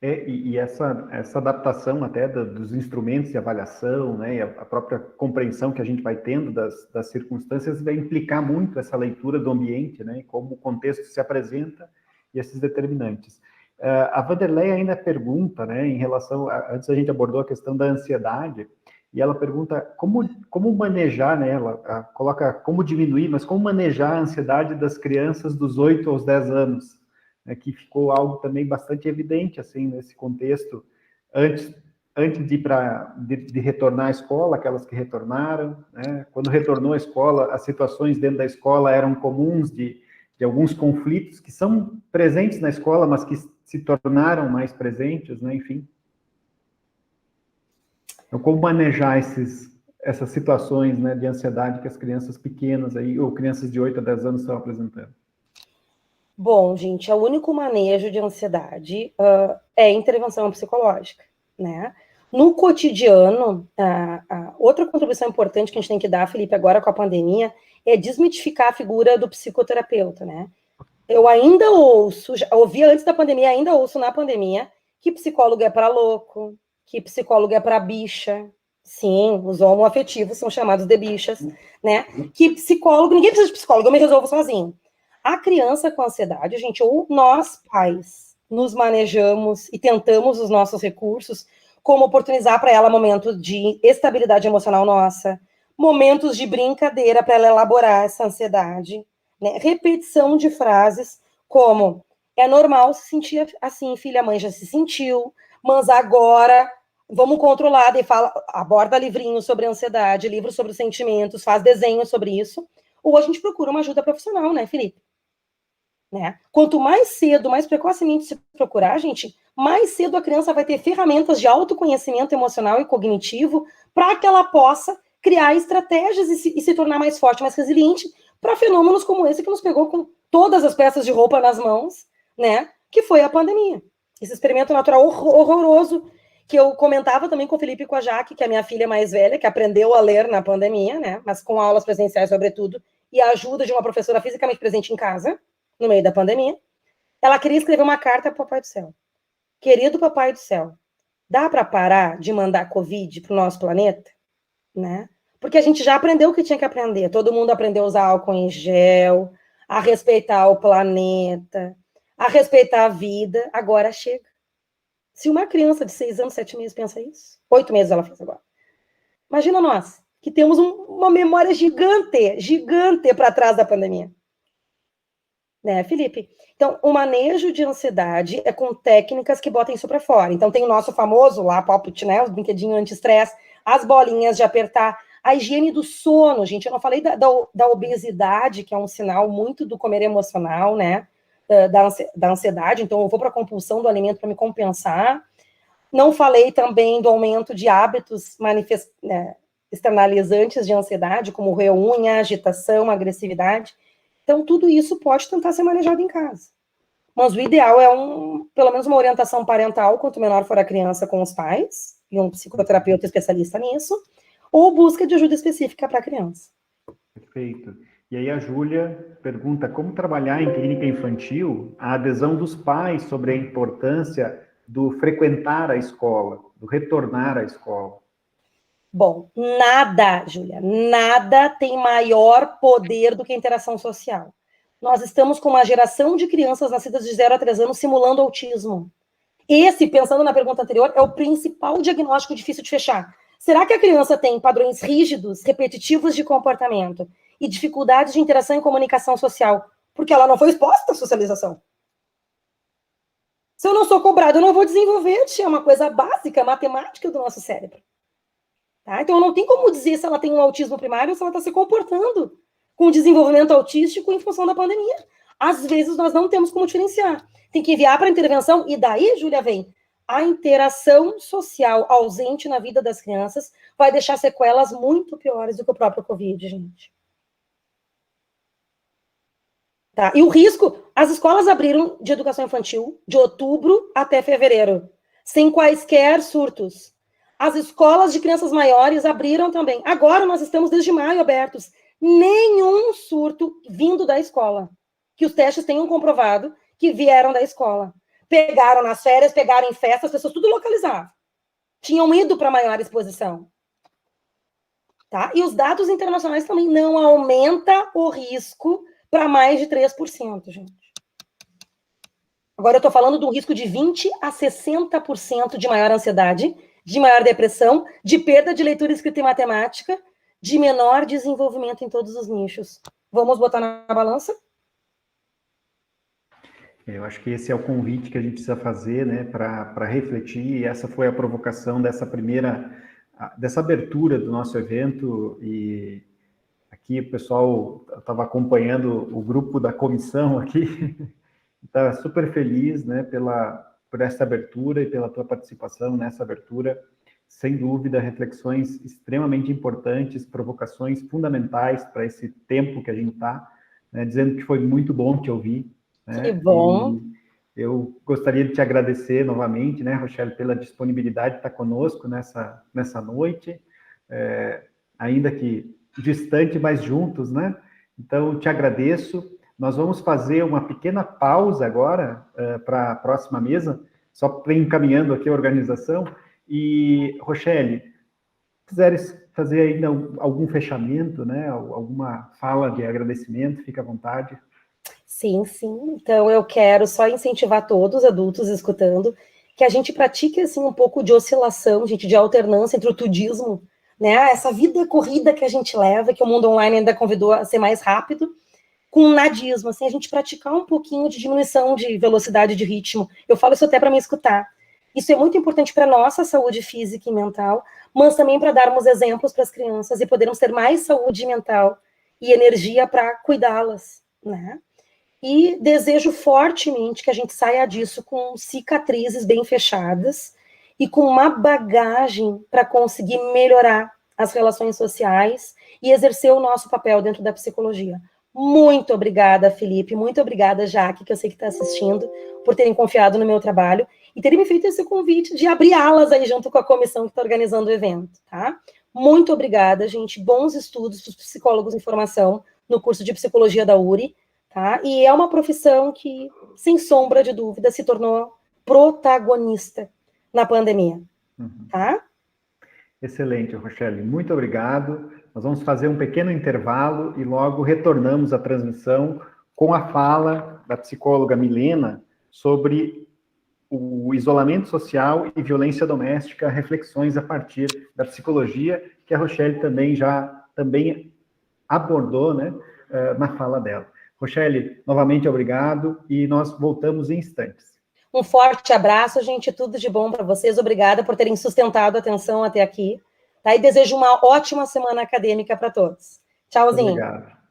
E essa adaptação até dos instrumentos de avaliação, né, e a própria compreensão que a gente vai tendo das circunstâncias vai implicar muito essa leitura do ambiente, né, e como o contexto se apresenta e esses determinantes. A Vanderlei ainda pergunta, né, em relação, antes a gente abordou a questão da ansiedade, e ela pergunta como manejar, né, ela coloca como diminuir, mas como manejar a ansiedade das crianças dos 8 aos 10 anos, né, que ficou algo também bastante evidente, assim, nesse contexto, antes de retornar à escola, aquelas que retornaram, né, quando retornou à escola, as situações dentro da escola eram comuns de alguns conflitos que são presentes na escola, mas que se tornaram mais presentes, né, enfim. Então, como manejar essas situações, né, de ansiedade que as crianças pequenas, aí, ou crianças de 8 a 10 anos estão apresentando? Bom, gente, o único manejo de ansiedade é intervenção psicológica, né? No cotidiano, outra contribuição importante que a gente tem que dar, Felipe, agora com a pandemia, é desmitificar a figura do psicoterapeuta, né? Eu ainda ouço, ouvi antes da pandemia, ainda ouço na pandemia, que psicólogo é para louco, que psicólogo é para bicha. Sim, os homoafetivos são chamados de bichas, né? Que psicólogo, ninguém precisa de psicólogo, eu me resolvo sozinho. A criança com ansiedade, gente, ou nós, pais, nos manejamos e tentamos os nossos recursos, como oportunizar para ela momentos de estabilidade emocional nossa, momentos de brincadeira para ela elaborar essa ansiedade, né? Repetição de frases como: é normal se sentir assim, filha, a mãe já se sentiu, mas agora vamos controlar, e fala, aborda livrinhos sobre ansiedade, livros sobre sentimentos, faz desenhos sobre isso, ou a gente procura uma ajuda profissional, né, Felipe? Né? Quanto mais cedo, mais precocemente se procurar, gente, mais cedo a criança vai ter ferramentas de autoconhecimento emocional e cognitivo para que ela possa criar estratégias e se tornar mais forte, mais resiliente para fenômenos como esse que nos pegou com todas as peças de roupa nas mãos, né? Que foi a pandemia. Esse experimento natural horroroso que eu comentava também com o Felipe e com a Jaque, que é a minha filha mais velha, que aprendeu a ler na pandemia, né? Mas com aulas presenciais, sobretudo, e a ajuda de uma professora fisicamente presente em casa, no meio da pandemia. Ela queria escrever uma carta para o Papai do Céu. Querido Papai do Céu, dá para parar de mandar Covid para o nosso planeta? Né? Porque a gente já aprendeu o que tinha que aprender. Todo mundo aprendeu a usar álcool em gel, a respeitar o planeta, a respeitar a vida. Agora chega. Se uma criança de 6 anos, 7 meses pensa isso, 8 meses ela fez agora. Imagina nós, que temos uma memória gigante para trás da pandemia. Né, Felipe? Então, o manejo de ansiedade é com técnicas que botem isso para fora. Então, tem o nosso famoso lá, Poppet, né? Os brinquedinhos anti-estresse, as bolinhas de apertar, a higiene do sono, gente. Eu não falei da obesidade, que é um sinal muito do comer emocional, né? Da ansiedade. Então, eu vou para a compulsão do alimento para me compensar. Não falei também do aumento de hábitos externalizantes de ansiedade, como roer unha, agitação, agressividade. Então, tudo isso pode tentar ser manejado em casa. Mas o ideal é pelo menos uma orientação parental, quanto menor for a criança, com os pais, e um psicoterapeuta especialista nisso, ou busca de ajuda específica para a criança. Perfeito. E aí a Júlia pergunta como trabalhar em clínica infantil a adesão dos pais sobre a importância do frequentar a escola, do retornar à escola. Bom, nada, Júlia, nada tem maior poder do que a interação social. Nós estamos com uma geração de crianças nascidas de 0 a 3 anos simulando autismo. Esse, pensando na pergunta anterior, é o principal diagnóstico difícil de fechar. Será que a criança tem padrões rígidos, repetitivos de comportamento e dificuldades de interação e comunicação social porque ela não foi exposta à socialização? Se eu não sou cobrado, eu não vou desenvolver, é uma coisa básica, matemática do nosso cérebro. Tá? Então, não tem como dizer se ela tem um autismo primário ou se ela está se comportando com desenvolvimento autístico em função da pandemia. Às vezes, nós não temos como diferenciar. Tem que enviar para intervenção, e daí, Júlia, vem a interação social ausente na vida das crianças vai deixar sequelas muito piores do que o próprio Covid, gente. Tá? E o risco, as escolas abriram de educação infantil de outubro até fevereiro, sem quaisquer surtos. As escolas de crianças maiores abriram também. Agora nós estamos desde maio abertos. Nenhum surto vindo da escola. Que os testes tenham comprovado que vieram da escola. Pegaram nas férias, pegaram em festas, as pessoas tudo localizado. Tinham ido para maior exposição. Tá? E os dados internacionais também não aumenta o risco para mais de 3%, gente. Agora eu estou falando de um risco de 20% a 60% de maior ansiedade, de maior depressão, de perda de leitura, escrita e matemática, de menor desenvolvimento em todos os nichos. Vamos botar na balança? Eu acho que esse é o convite que a gente precisa fazer, né, para refletir, e essa foi a provocação dessa abertura do nosso evento, e aqui o pessoal estava acompanhando o grupo da comissão aqui, está super feliz, né, por essa abertura e pela tua participação nessa abertura. Sem dúvida, reflexões extremamente importantes, provocações fundamentais para esse tempo que a gente está, né, dizendo que foi muito bom te ouvir. Né, que bom. E eu gostaria de te agradecer novamente, né, Rochelle, pela disponibilidade de estar conosco nessa noite, ainda que distante, mas juntos, né? Então, te agradeço. Nós vamos fazer uma pequena pausa agora para a próxima mesa, só para encaminhando aqui a organização. E, Rochelle, quiseres fazer ainda algum fechamento, né? Alguma fala de agradecimento, fica à vontade. Sim, sim. Então, eu quero só incentivar todos os adultos escutando que a gente pratique, assim, um pouco de oscilação, gente, de alternância entre o tudismo, né? Essa vida corrida que a gente leva, que o mundo online ainda convidou a ser mais rápido, com o nadismo, assim, a gente praticar um pouquinho de diminuição de velocidade de ritmo. Eu falo isso até para me escutar. Isso é muito importante para a nossa saúde física e mental, mas também para darmos exemplos para as crianças e podermos ter mais saúde mental e energia para cuidá-las, né? E desejo fortemente que a gente saia disso com cicatrizes bem fechadas e com uma bagagem para conseguir melhorar as relações sociais e exercer o nosso papel dentro da psicologia. Muito obrigada, Felipe. Muito obrigada, Jaque, que eu sei que está assistindo, por terem confiado no meu trabalho e terem me feito esse convite de abrir alas aí junto com a comissão que está organizando o evento, tá? Muito obrigada, gente. Bons estudos para os psicólogos em formação no curso de psicologia da URI, tá? E é uma profissão que, sem sombra de dúvida, se tornou protagonista na pandemia, tá? Excelente, Rochelle. Muito obrigado. Nós vamos fazer um pequeno intervalo e logo retornamos à transmissão com a fala da psicóloga Milena sobre o isolamento social e violência doméstica, reflexões a partir da psicologia, que a Rochelle também abordou, né, na fala dela. Rochelle, novamente obrigado e nós voltamos em instantes. Um forte abraço, gente, tudo de bom para vocês. Obrigada por terem sustentado a atenção até aqui. Tá? E desejo uma ótima semana acadêmica para todos. Tchauzinho. Obrigado.